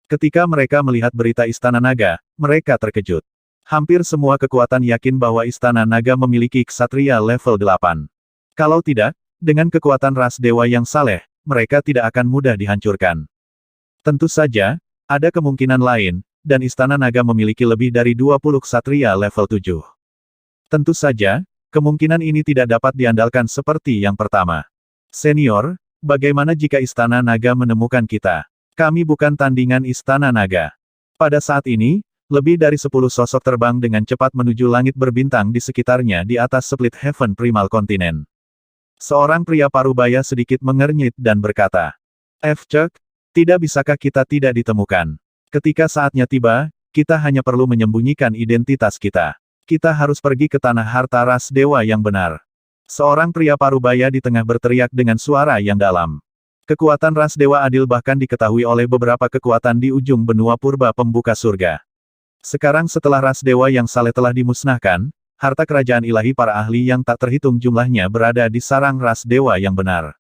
Ketika mereka melihat berita Istana Naga, mereka terkejut. Hampir semua kekuatan yakin bahwa Istana Naga memiliki ksatria level 8. Kalau tidak, dengan kekuatan ras dewa yang saleh, mereka tidak akan mudah dihancurkan. Tentu saja, ada kemungkinan lain, dan Istana Naga memiliki lebih dari 20 ksatria level 7. Tentu saja, kemungkinan ini tidak dapat diandalkan seperti yang pertama. Senior, bagaimana jika Istana Naga menemukan kita? Kami bukan tandingan Istana Naga. Pada saat ini, lebih dari 10 sosok terbang dengan cepat menuju langit berbintang di sekitarnya di atas Split Heaven Primal Continent. Seorang pria parubaya sedikit mengernyit dan berkata, Cek, tidak bisakah kita tidak ditemukan? Ketika saatnya tiba, kita hanya perlu menyembunyikan identitas kita. Kita harus pergi ke tanah harta ras dewa yang benar. Seorang pria parubaya di tengah berteriak dengan suara yang dalam. Kekuatan ras dewa adil bahkan diketahui oleh beberapa kekuatan di ujung benua purba pembuka surga. Sekarang setelah ras dewa yang saleh telah dimusnahkan, harta kerajaan ilahi para ahli yang tak terhitung jumlahnya berada di sarang ras dewa yang benar.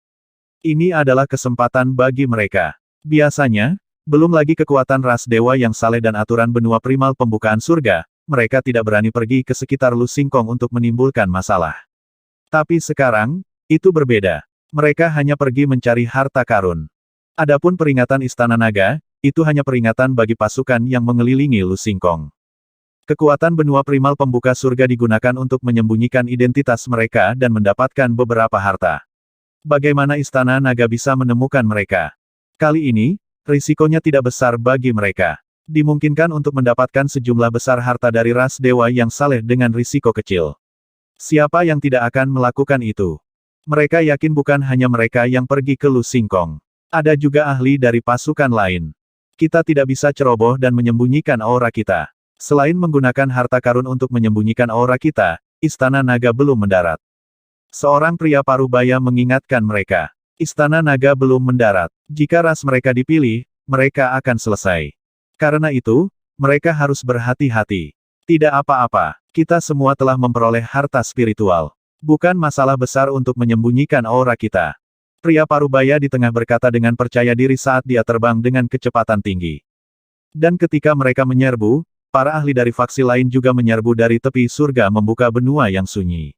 Ini adalah kesempatan bagi mereka. Biasanya, belum lagi kekuatan ras dewa yang saleh dan aturan benua primal pembukaan surga, mereka tidak berani pergi ke sekitar Lu Xingkong untuk menimbulkan masalah. Tapi sekarang, itu berbeda. Mereka hanya pergi mencari harta karun. Adapun peringatan Istana Naga, itu hanya peringatan bagi pasukan yang mengelilingi Lu Xingkong. Kekuatan benua primal pembuka surga digunakan untuk menyembunyikan identitas mereka dan mendapatkan beberapa harta. Bagaimana Istana Naga bisa menemukan mereka? Kali ini, risikonya tidak besar bagi mereka. Dimungkinkan untuk mendapatkan sejumlah besar harta dari ras dewa yang saleh dengan risiko kecil. Siapa yang tidak akan melakukan itu? Mereka yakin bukan hanya mereka yang pergi ke Lu Xingkong. Ada juga ahli dari pasukan lain. Kita tidak bisa ceroboh dan menyembunyikan aura kita. Selain menggunakan harta karun untuk menyembunyikan aura kita, Istana Naga belum mendarat. Seorang pria parubaya mengingatkan mereka. Istana Naga belum mendarat. Jika ras mereka dipilih, mereka akan selesai. Karena itu, mereka harus berhati-hati. Tidak apa-apa, kita semua telah memperoleh harta spiritual. Bukan masalah besar untuk menyembunyikan aura kita. Pria parubaya di tengah berkata dengan percaya diri saat dia terbang dengan kecepatan tinggi. Dan ketika mereka menyerbu, para ahli dari faksi lain juga menyerbu dari tepi surga membuka benua yang sunyi.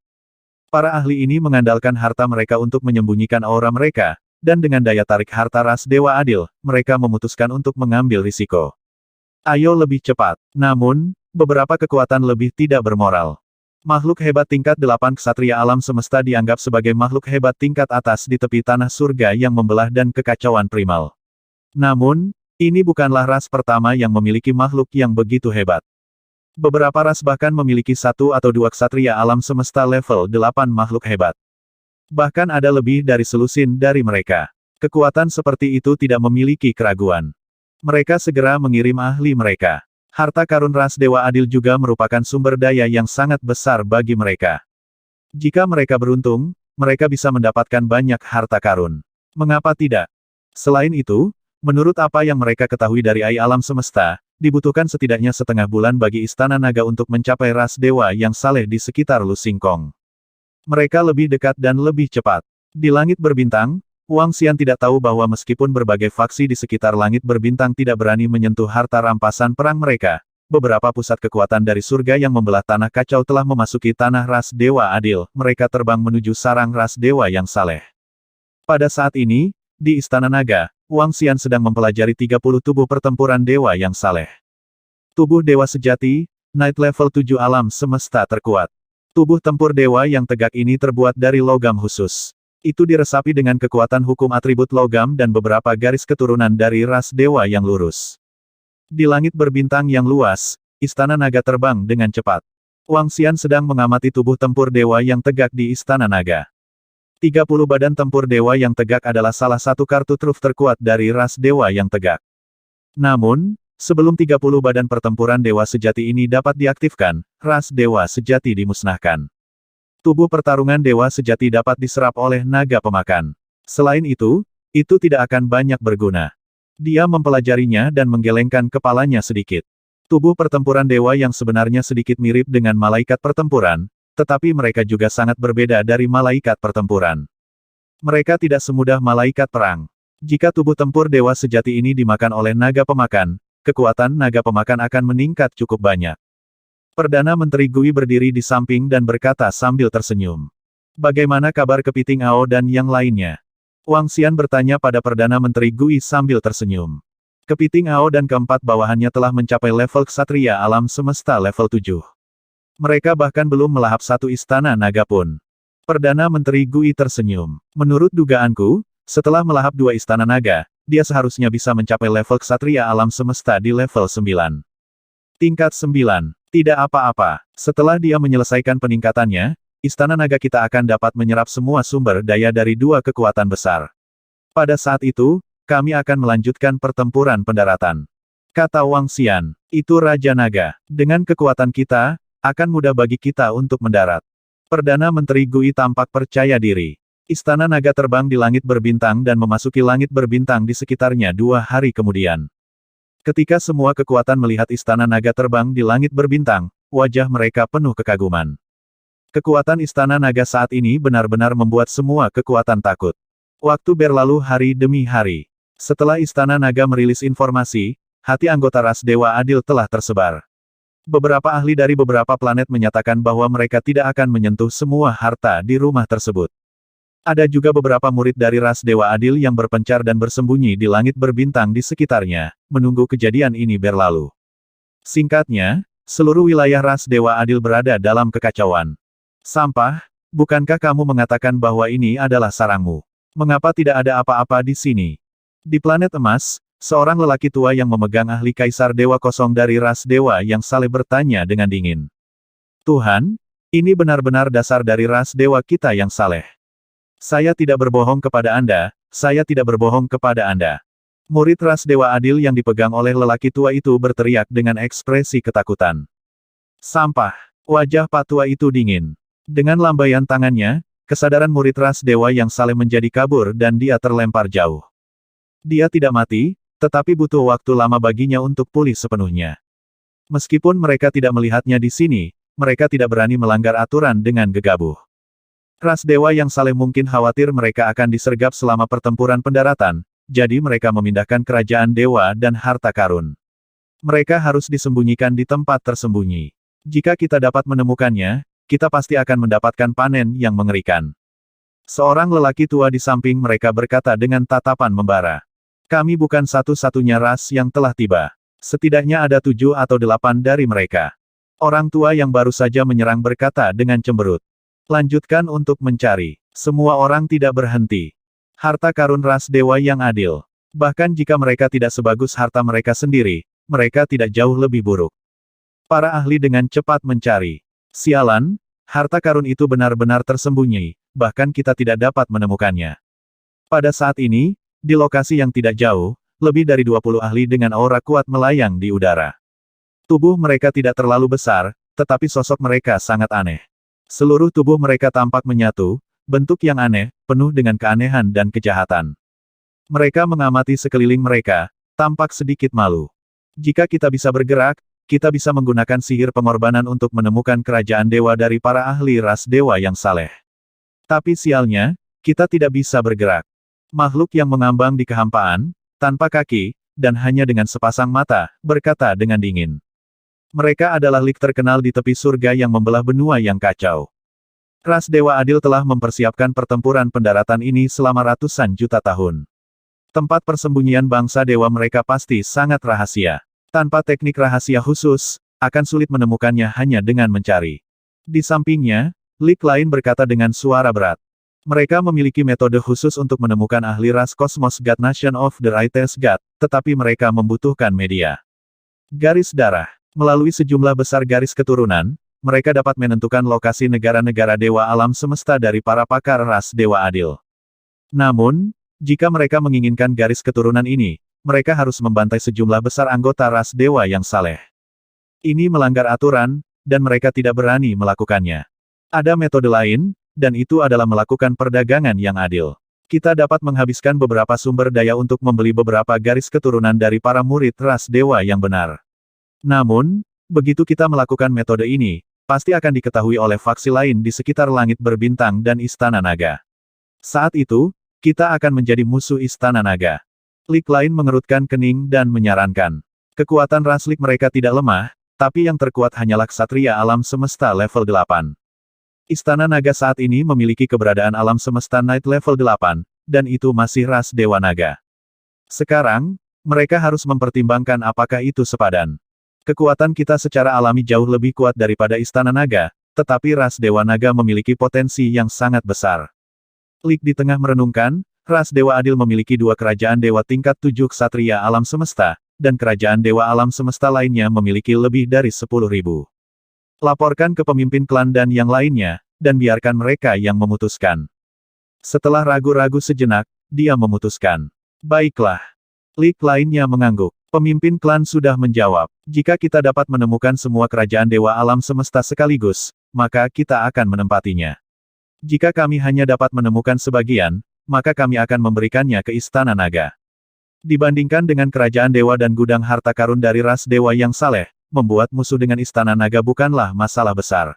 Para ahli ini mengandalkan harta mereka untuk menyembunyikan aura mereka, dan dengan daya tarik harta ras Dewa Adil, mereka memutuskan untuk mengambil risiko. Ayo lebih cepat. Namun, beberapa kekuatan lebih tidak bermoral. Makhluk hebat tingkat 8 ksatria alam semesta dianggap sebagai makhluk hebat tingkat atas di tepi tanah surga yang membelah dan kekacauan primal. Namun, ini bukanlah ras pertama yang memiliki makhluk yang begitu hebat. Beberapa ras bahkan memiliki 1 atau 2 ksatria alam semesta level 8 makhluk hebat. Bahkan ada lebih dari selusin dari mereka. Kekuatan seperti itu tidak memiliki keraguan. Mereka segera mengirim ahli mereka. Harta karun ras Dewa Adil juga merupakan sumber daya yang sangat besar bagi mereka. Jika mereka beruntung, mereka bisa mendapatkan banyak harta karun. Mengapa tidak? Selain itu, menurut apa yang mereka ketahui dari alam semesta, dibutuhkan setidaknya setengah bulan bagi Istana Naga untuk mencapai ras dewa yang saleh di sekitar Lu Xingkong. Mereka lebih dekat dan lebih cepat. Di langit berbintang, Wang Xian tidak tahu bahwa meskipun berbagai faksi di sekitar langit berbintang tidak berani menyentuh harta rampasan perang mereka, beberapa pusat kekuatan dari surga yang membelah tanah kacau telah memasuki tanah ras Dewa Adil, mereka terbang menuju sarang ras dewa yang saleh. Pada saat ini, di Istana Naga, Wang Xian sedang mempelajari 30 tubuh pertempuran dewa yang saleh. Tubuh dewa sejati, Night level 7 alam semesta terkuat. Tubuh tempur dewa yang tegak ini terbuat dari logam khusus. Itu diresapi dengan kekuatan hukum atribut logam dan beberapa garis keturunan dari ras dewa yang lurus. Di langit berbintang yang luas, Istana Naga terbang dengan cepat. Wang Xian sedang mengamati tubuh tempur dewa yang tegak di Istana Naga. 30 badan tempur dewa yang tegak adalah salah satu kartu truf terkuat dari ras dewa yang tegak. Namun, sebelum 30 badan pertempuran dewa sejati ini dapat diaktifkan, ras dewa sejati dimusnahkan. Tubuh pertarungan dewa sejati dapat diserap oleh naga pemakan. Selain itu tidak akan banyak berguna. Dia mempelajarinya dan menggelengkan kepalanya sedikit. Tubuh pertempuran dewa yang sebenarnya sedikit mirip dengan malaikat pertempuran, tetapi mereka juga sangat berbeda dari malaikat pertempuran. Mereka tidak semudah malaikat perang. Jika tubuh tempur dewa sejati ini dimakan oleh naga pemakan, kekuatan naga pemakan akan meningkat cukup banyak. Perdana Menteri Gui berdiri di samping dan berkata sambil tersenyum. Bagaimana kabar Kepiting Ao dan yang lainnya? Wang Xian bertanya pada Perdana Menteri Gui sambil tersenyum. Kepiting Ao dan keempat bawahannya telah mencapai level ksatria alam semesta level 7. Mereka bahkan belum melahap satu istana naga pun. Perdana Menteri Gui tersenyum. Menurut dugaanku, setelah melahap 2 istana naga, dia seharusnya bisa mencapai level ksatria alam semesta di level 9. Tingkat 9. Tidak apa-apa. Setelah dia menyelesaikan peningkatannya, Istana Naga kita akan dapat menyerap semua sumber daya dari 2 kekuatan besar. Pada saat itu, kami akan melanjutkan pertempuran pendaratan. Kata Wang Xian, itu Raja Naga. Dengan kekuatan kita, akan mudah bagi kita untuk mendarat. Perdana Menteri Gui tampak percaya diri. Istana Naga terbang di langit berbintang dan memasuki langit berbintang di sekitarnya 2 hari kemudian. Ketika semua kekuatan melihat Istana Naga terbang di langit berbintang, wajah mereka penuh kekaguman. Kekuatan Istana Naga saat ini benar-benar membuat semua kekuatan takut. Waktu berlalu hari demi hari. Setelah Istana Naga merilis informasi, hati anggota ras Dewa Adil telah tersebar. Beberapa ahli dari beberapa planet menyatakan bahwa mereka tidak akan menyentuh semua harta di rumah tersebut. Ada juga beberapa murid dari ras Dewa Adil yang berpencar dan bersembunyi di langit berbintang di sekitarnya, menunggu kejadian ini berlalu. Singkatnya, seluruh wilayah ras Dewa Adil berada dalam kekacauan. Sampah, bukankah kamu mengatakan bahwa ini adalah sarangmu? Mengapa tidak ada apa-apa di sini? Di planet emas, Seorang lelaki tua yang memegang ahli kaisar dewa kosong dari ras dewa yang saleh bertanya dengan dingin. Tuhan, ini benar-benar dasar dari ras dewa kita yang saleh. Saya tidak berbohong kepada Anda, saya tidak berbohong kepada Anda. Murid ras dewa adil yang dipegang oleh lelaki tua itu berteriak dengan ekspresi ketakutan. Sampah. Wajah Pak Tua itu dingin. Dengan lambaian tangannya, kesadaran murid ras dewa yang saleh menjadi kabur dan dia terlempar jauh. Dia tidak mati, tetapi butuh waktu lama baginya untuk pulih sepenuhnya. Meskipun mereka tidak melihatnya di sini, mereka tidak berani melanggar aturan dengan gegabah. Ras dewa yang saleh mungkin khawatir mereka akan disergap selama pertempuran pendaratan, jadi mereka memindahkan kerajaan dewa dan harta karun. Mereka harus disembunyikan di tempat tersembunyi. Jika kita dapat menemukannya, kita pasti akan mendapatkan panen yang mengerikan. Seorang lelaki tua di samping mereka berkata dengan tatapan membara. Kami bukan satu-satunya ras yang telah tiba. Setidaknya ada 7 atau 8 dari mereka. Orang tua yang baru saja menyerang berkata dengan cemberut. Lanjutkan untuk mencari. Semua orang tidak berhenti. Harta karun ras dewa yang adil. Bahkan jika mereka tidak sebagus harta mereka sendiri, mereka tidak jauh lebih buruk. Para ahli dengan cepat mencari. Sialan, harta karun itu benar-benar tersembunyi, bahkan kita tidak dapat menemukannya. Pada saat ini, di lokasi yang tidak jauh, lebih dari 20 ahli dengan aura kuat melayang di udara. Tubuh mereka tidak terlalu besar, tetapi sosok mereka sangat aneh. Seluruh tubuh mereka tampak menyatu, bentuk yang aneh, penuh dengan keanehan dan kejahatan. Mereka mengamati sekeliling mereka, tampak sedikit malu. Jika kita bisa bergerak, kita bisa menggunakan sihir pengorbanan untuk menemukan kerajaan dewa dari para ahli ras dewa yang saleh. Tapi sialnya, kita tidak bisa bergerak. Makhluk yang mengambang di kehampaan, tanpa kaki, dan hanya dengan sepasang mata, berkata dengan dingin. Mereka adalah lik terkenal di tepi surga yang membelah benua yang kacau. Ras dewa adil telah mempersiapkan pertempuran pendaratan ini selama ratusan juta tahun. Tempat persembunyian bangsa dewa mereka pasti sangat rahasia. Tanpa teknik rahasia khusus, akan sulit menemukannya hanya dengan mencari. Di sampingnya, lik lain berkata dengan suara berat. Mereka memiliki metode khusus untuk menemukan ahli ras kosmos God Nation of the Righteous God, tetapi mereka membutuhkan media. Garis darah. Melalui sejumlah besar garis keturunan, mereka dapat menentukan lokasi negara-negara dewa alam semesta dari para pakar ras dewa adil. Namun, jika mereka menginginkan garis keturunan ini, mereka harus membantai sejumlah besar anggota ras dewa yang saleh. Ini melanggar aturan, dan mereka tidak berani melakukannya. Ada metode lain, dan itu adalah melakukan perdagangan yang adil. Kita dapat menghabiskan beberapa sumber daya untuk membeli beberapa garis keturunan dari para murid ras dewa yang benar. Namun, begitu kita melakukan metode ini, pasti akan diketahui oleh faksi lain di sekitar langit berbintang dan Istana Naga. Saat itu, kita akan menjadi musuh Istana Naga. Lik lain mengerutkan kening dan menyarankan. Kekuatan ras lik mereka tidak lemah, tapi yang terkuat hanyalah ksatria alam semesta level 8. Istana Naga saat ini memiliki keberadaan alam semesta Night level 8, dan itu masih ras Dewa Naga. Sekarang, mereka harus mempertimbangkan apakah itu sepadan. Kekuatan kita secara alami jauh lebih kuat daripada Istana Naga, tetapi ras Dewa Naga memiliki potensi yang sangat besar. Lik di tengah merenungkan, ras Dewa Adil memiliki 2 kerajaan dewa tingkat 7 ksatria alam semesta, dan kerajaan dewa alam semesta lainnya memiliki lebih dari 10.000. Laporkan ke pemimpin klan dan yang lainnya, dan biarkan mereka yang memutuskan. Setelah ragu-ragu sejenak, dia memutuskan. Baiklah. Lik lainnya mengangguk. Pemimpin klan sudah menjawab. Jika kita dapat menemukan semua kerajaan dewa alam semesta sekaligus, maka kita akan menempatinya. Jika kami hanya dapat menemukan sebagian, maka kami akan memberikannya ke Istana Naga. Dibandingkan dengan kerajaan dewa dan gudang harta karun dari ras dewa yang saleh, membuat musuh dengan Istana Naga bukanlah masalah besar.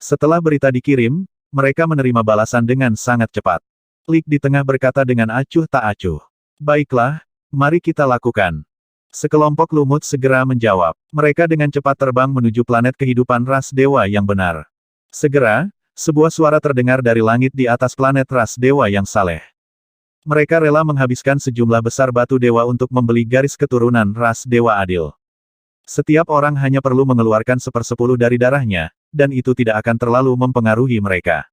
Setelah berita dikirim, mereka menerima balasan dengan sangat cepat. Lik di tengah berkata dengan acuh tak acuh. Baiklah, mari kita lakukan. Sekelompok lumut segera menjawab. Mereka dengan cepat terbang menuju planet kehidupan ras dewa yang benar. Segera, sebuah suara terdengar dari langit di atas planet ras dewa yang saleh. Mereka rela menghabiskan sejumlah besar batu dewa untuk membeli garis keturunan ras dewa adil. Setiap orang hanya perlu mengeluarkan 1/10 dari darahnya, dan itu tidak akan terlalu mempengaruhi mereka.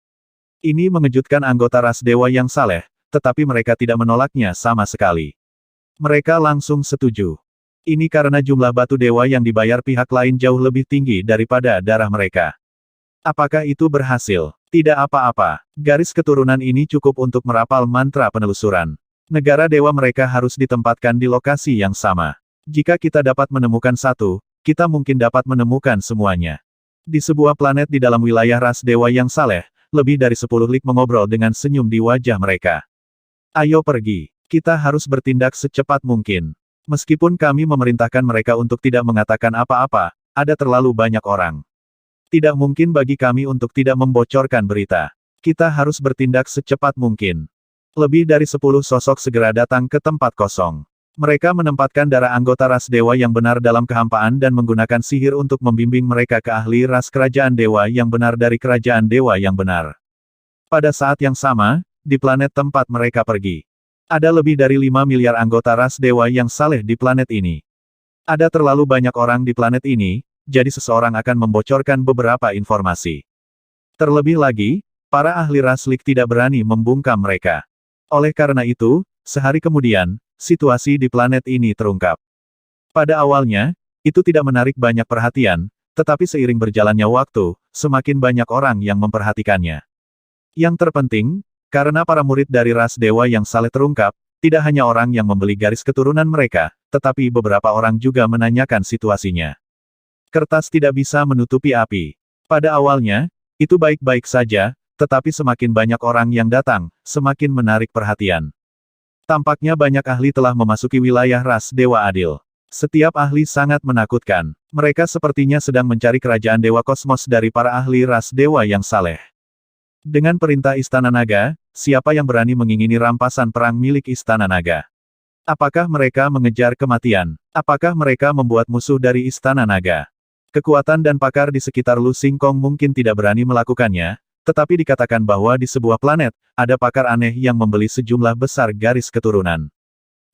Ini mengejutkan anggota ras dewa yang saleh, tetapi mereka tidak menolaknya sama sekali. Mereka langsung setuju. Ini karena jumlah batu dewa yang dibayar pihak lain jauh lebih tinggi daripada darah mereka. Apakah itu berhasil? Tidak apa-apa. Garis keturunan ini cukup untuk merapal mantra penelusuran. Negara dewa mereka harus ditempatkan di lokasi yang sama. Jika kita dapat menemukan satu, kita mungkin dapat menemukan semuanya. Di sebuah planet di dalam wilayah ras dewa yang saleh, lebih dari 10 lik mengobrol dengan senyum di wajah mereka. Ayo pergi. Kita harus bertindak secepat mungkin. Meskipun kami memerintahkan mereka untuk tidak mengatakan apa-apa, ada terlalu banyak orang. Tidak mungkin bagi kami untuk tidak membocorkan berita. Kita harus bertindak secepat mungkin. Lebih dari 10 sosok segera datang ke tempat kosong. Mereka menempatkan darah anggota ras dewa yang benar dalam kehampaan dan menggunakan sihir untuk membimbing mereka ke ahli ras kerajaan dewa yang benar dari kerajaan dewa yang benar. Pada saat yang sama, di planet tempat mereka pergi. Ada lebih dari 5 miliar anggota ras dewa yang saleh di planet ini. Ada terlalu banyak orang di planet ini, jadi seseorang akan membocorkan beberapa informasi. Terlebih lagi, para ahli ras Lik tidak berani membungkam mereka. Oleh karena itu, sehari kemudian, situasi di planet ini terungkap. Pada awalnya, itu tidak menarik banyak perhatian, tetapi seiring berjalannya waktu, semakin banyak orang yang memperhatikannya. Yang terpenting, karena para murid dari ras dewa yang saleh terungkap, tidak hanya orang yang membeli garis keturunan mereka, tetapi beberapa orang juga menanyakan situasinya. Kertas tidak bisa menutupi api. Pada awalnya, itu baik-baik saja, tetapi semakin banyak orang yang datang, semakin menarik perhatian. Tampaknya banyak ahli telah memasuki wilayah ras dewa adil. Setiap ahli sangat menakutkan. Mereka sepertinya sedang mencari kerajaan dewa kosmos dari para ahli ras dewa yang saleh. Dengan perintah Istana Naga, siapa yang berani mengingini rampasan perang milik Istana Naga? Apakah mereka mengejar kematian? Apakah mereka membuat musuh dari Istana Naga? Kekuatan dan pakar di sekitar Lu Xingkong mungkin tidak berani melakukannya, tetapi dikatakan bahwa di sebuah planet, ada pakar aneh yang membeli sejumlah besar garis keturunan.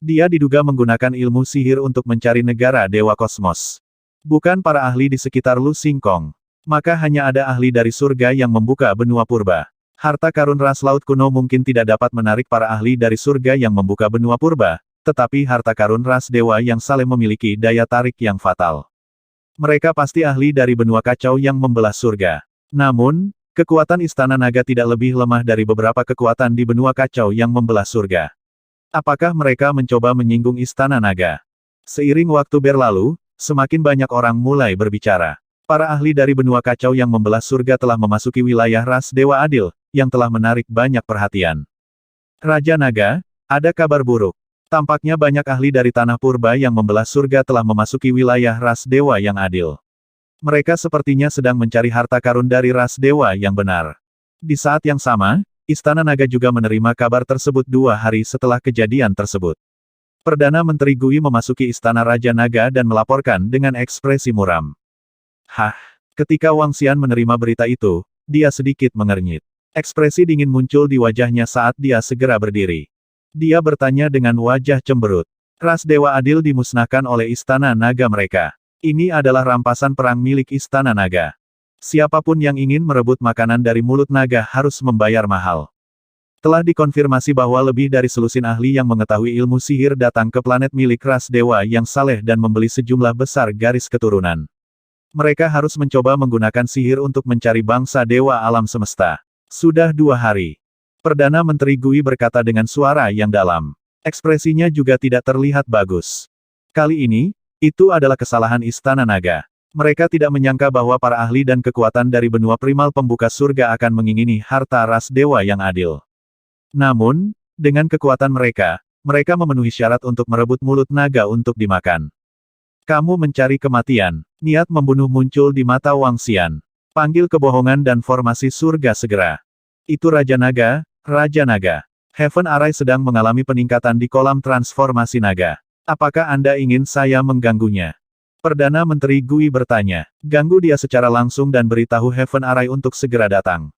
Dia diduga menggunakan ilmu sihir untuk mencari negara dewa kosmos. Bukan para ahli di sekitar Lu Xingkong. Maka hanya ada ahli dari surga yang membuka benua purba. Harta karun ras laut kuno mungkin tidak dapat menarik para ahli dari surga yang membuka benua purba, tetapi harta karun ras dewa yang saleh memiliki daya tarik yang fatal. Mereka pasti ahli dari benua kacau yang membelah surga. Namun, kekuatan Istana Naga tidak lebih lemah dari beberapa kekuatan di benua kacau yang membelah surga. Apakah mereka mencoba menyinggung Istana Naga? Seiring waktu berlalu, semakin banyak orang mulai berbicara. Para ahli dari benua kacau yang membelah surga telah memasuki wilayah ras dewa adil, yang telah menarik banyak perhatian. Raja Naga, ada kabar buruk. Tampaknya banyak ahli dari tanah purba yang membelah surga telah memasuki wilayah ras dewa yang adil. Mereka sepertinya sedang mencari harta karun dari ras dewa yang benar. Di saat yang sama, Istana Naga juga menerima kabar tersebut 2 hari setelah kejadian tersebut. Perdana Menteri Gui memasuki Istana Raja Naga dan melaporkan dengan ekspresi muram. Hah? Ketika Wang Xian menerima berita itu, dia sedikit mengernyit. Ekspresi dingin muncul di wajahnya saat dia segera berdiri. Dia bertanya dengan wajah cemberut. Ras dewa adil dimusnahkan oleh Istana Naga mereka. Ini adalah rampasan perang milik Istana Naga. Siapapun yang ingin merebut makanan dari mulut naga harus membayar mahal. Telah dikonfirmasi bahwa lebih dari selusin ahli yang mengetahui ilmu sihir datang ke planet milik ras dewa yang saleh dan membeli sejumlah besar garis keturunan. Mereka harus mencoba menggunakan sihir untuk mencari bangsa dewa alam semesta. Sudah 2 hari. Perdana Menteri Gui berkata dengan suara yang dalam. Ekspresinya juga tidak terlihat bagus. Kali ini, itu adalah kesalahan Istana Naga. Mereka tidak menyangka bahwa para ahli dan kekuatan dari benua primal pembuka surga akan mengingini harta ras dewa yang adil. Namun, dengan kekuatan mereka, mereka memenuhi syarat untuk merebut mulut naga untuk dimakan. Kamu mencari kematian. Niat membunuh muncul di mata Wang Xian. Panggil kebohongan dan formasi surga segera. Itu Raja Naga, Raja Naga. Heaven Array sedang mengalami peningkatan di kolam transformasi naga. Apakah Anda ingin saya mengganggunya? Perdana Menteri Gui bertanya. Ganggu dia secara langsung dan beritahu Heaven Array untuk segera datang.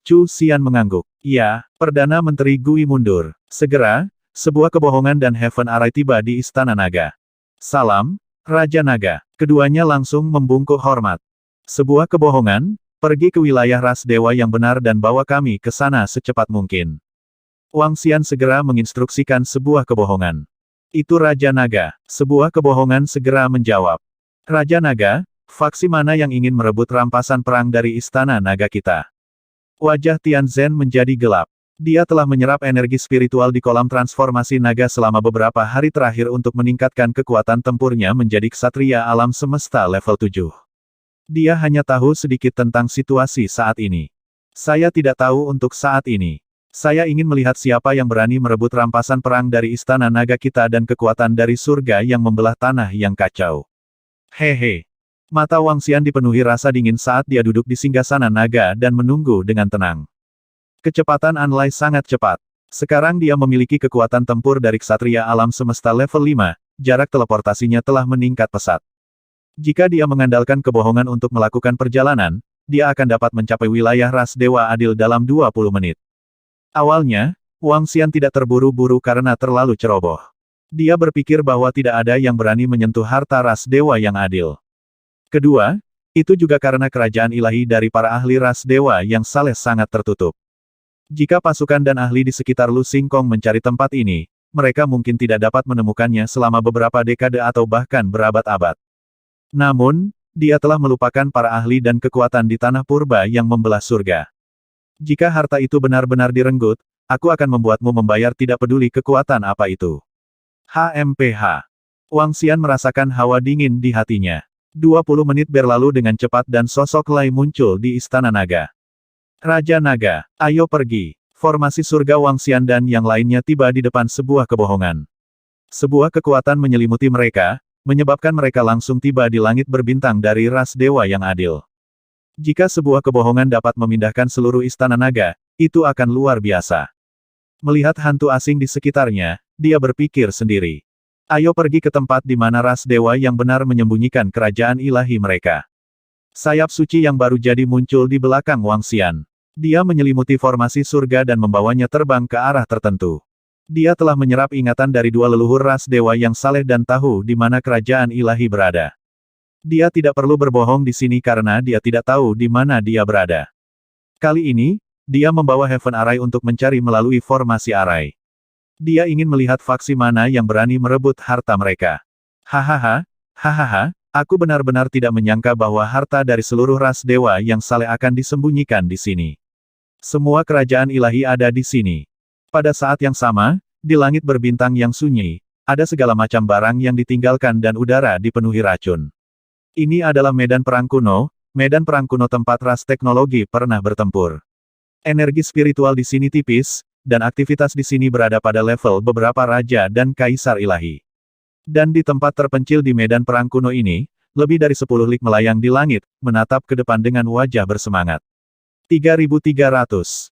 Chu Xian mengangguk. Ya, Perdana Menteri Gui mundur. Segera, sebuah kebohongan dan Heaven Array tiba di Istana Naga. Salam, Raja Naga. Keduanya langsung membungkuk hormat. Sebuah kebohongan, pergi ke wilayah ras dewa yang benar dan bawa kami ke sana secepat mungkin. Wang Xian segera menginstruksikan sebuah kebohongan. Itu Raja Naga. Sebuah kebohongan segera menjawab. Raja Naga, faksi mana yang ingin merebut rampasan perang dari Istana Naga kita? Wajah Tian Zhen menjadi gelap. Dia telah menyerap energi spiritual di kolam transformasi naga selama beberapa hari terakhir untuk meningkatkan kekuatan tempurnya menjadi ksatria alam semesta level 7. Dia hanya tahu sedikit tentang situasi saat ini. Saya tidak tahu untuk saat ini. Saya ingin melihat siapa yang berani merebut rampasan perang dari Istana Naga kita dan kekuatan dari surga yang membelah tanah yang kacau. Hehe. Mata Wang Xian dipenuhi rasa dingin saat dia duduk di singgasana naga dan menunggu dengan tenang. Kecepatan Anlai sangat cepat. Sekarang dia memiliki kekuatan tempur dari ksatria alam semesta level 5, jarak teleportasinya telah meningkat pesat. Jika dia mengandalkan kebohongan untuk melakukan perjalanan, dia akan dapat mencapai wilayah ras Dewa Adil dalam 20 menit. Awalnya, Wang Xian tidak terburu-buru karena terlalu ceroboh. Dia berpikir bahwa tidak ada yang berani menyentuh harta ras dewa yang adil. Kedua, itu juga karena kerajaan ilahi dari para ahli ras dewa yang saleh sangat tertutup. Jika pasukan dan ahli di sekitar Lu Xingkong mencari tempat ini, mereka mungkin tidak dapat menemukannya selama beberapa dekade atau bahkan berabad-abad. Namun, dia telah melupakan para ahli dan kekuatan di tanah purba yang membelah surga. Jika harta itu benar-benar direnggut, aku akan membuatmu membayar tidak peduli kekuatan apa itu. HMPH. Wang Xian merasakan hawa dingin di hatinya. 20 menit berlalu dengan cepat dan sosok Lai muncul di Istana Naga. Raja Naga, ayo pergi. Formasi surga Wang Xian dan yang lainnya tiba di depan sebuah kebohongan. Sebuah kekuatan menyelimuti mereka, menyebabkan mereka langsung tiba di langit berbintang dari ras dewa yang adil. Jika sebuah kebohongan dapat memindahkan seluruh Istana Naga, itu akan luar biasa. Melihat hantu asing di sekitarnya, dia berpikir sendiri. Ayo pergi ke tempat di mana ras dewa yang benar menyembunyikan kerajaan ilahi mereka. Sayap suci yang baru jadi muncul di belakang Wang Xian. Dia menyelimuti formasi surga dan membawanya terbang ke arah tertentu. Dia telah menyerap ingatan dari dua leluhur ras dewa yang saleh dan tahu di mana kerajaan ilahi berada. Dia tidak perlu berbohong di sini karena dia tidak tahu di mana dia berada. Kali ini, dia membawa Heaven Array untuk mencari melalui formasi Array. Dia ingin melihat faksi mana yang berani merebut harta mereka. Hahaha, hahaha, aku benar-benar tidak menyangka bahwa harta dari seluruh ras dewa yang saleh akan disembunyikan di sini. Semua kerajaan ilahi ada di sini. Pada saat yang sama, di langit berbintang yang sunyi, ada segala macam barang yang ditinggalkan dan udara dipenuhi racun. Ini adalah medan perang kuno tempat ras teknologi pernah bertempur. Energi spiritual di sini tipis, dan aktivitas di sini berada pada level beberapa raja dan kaisar ilahi. Dan di tempat terpencil di medan perang kuno ini, lebih dari 10 lik melayang di langit, menatap ke depan dengan wajah bersemangat. 3.300.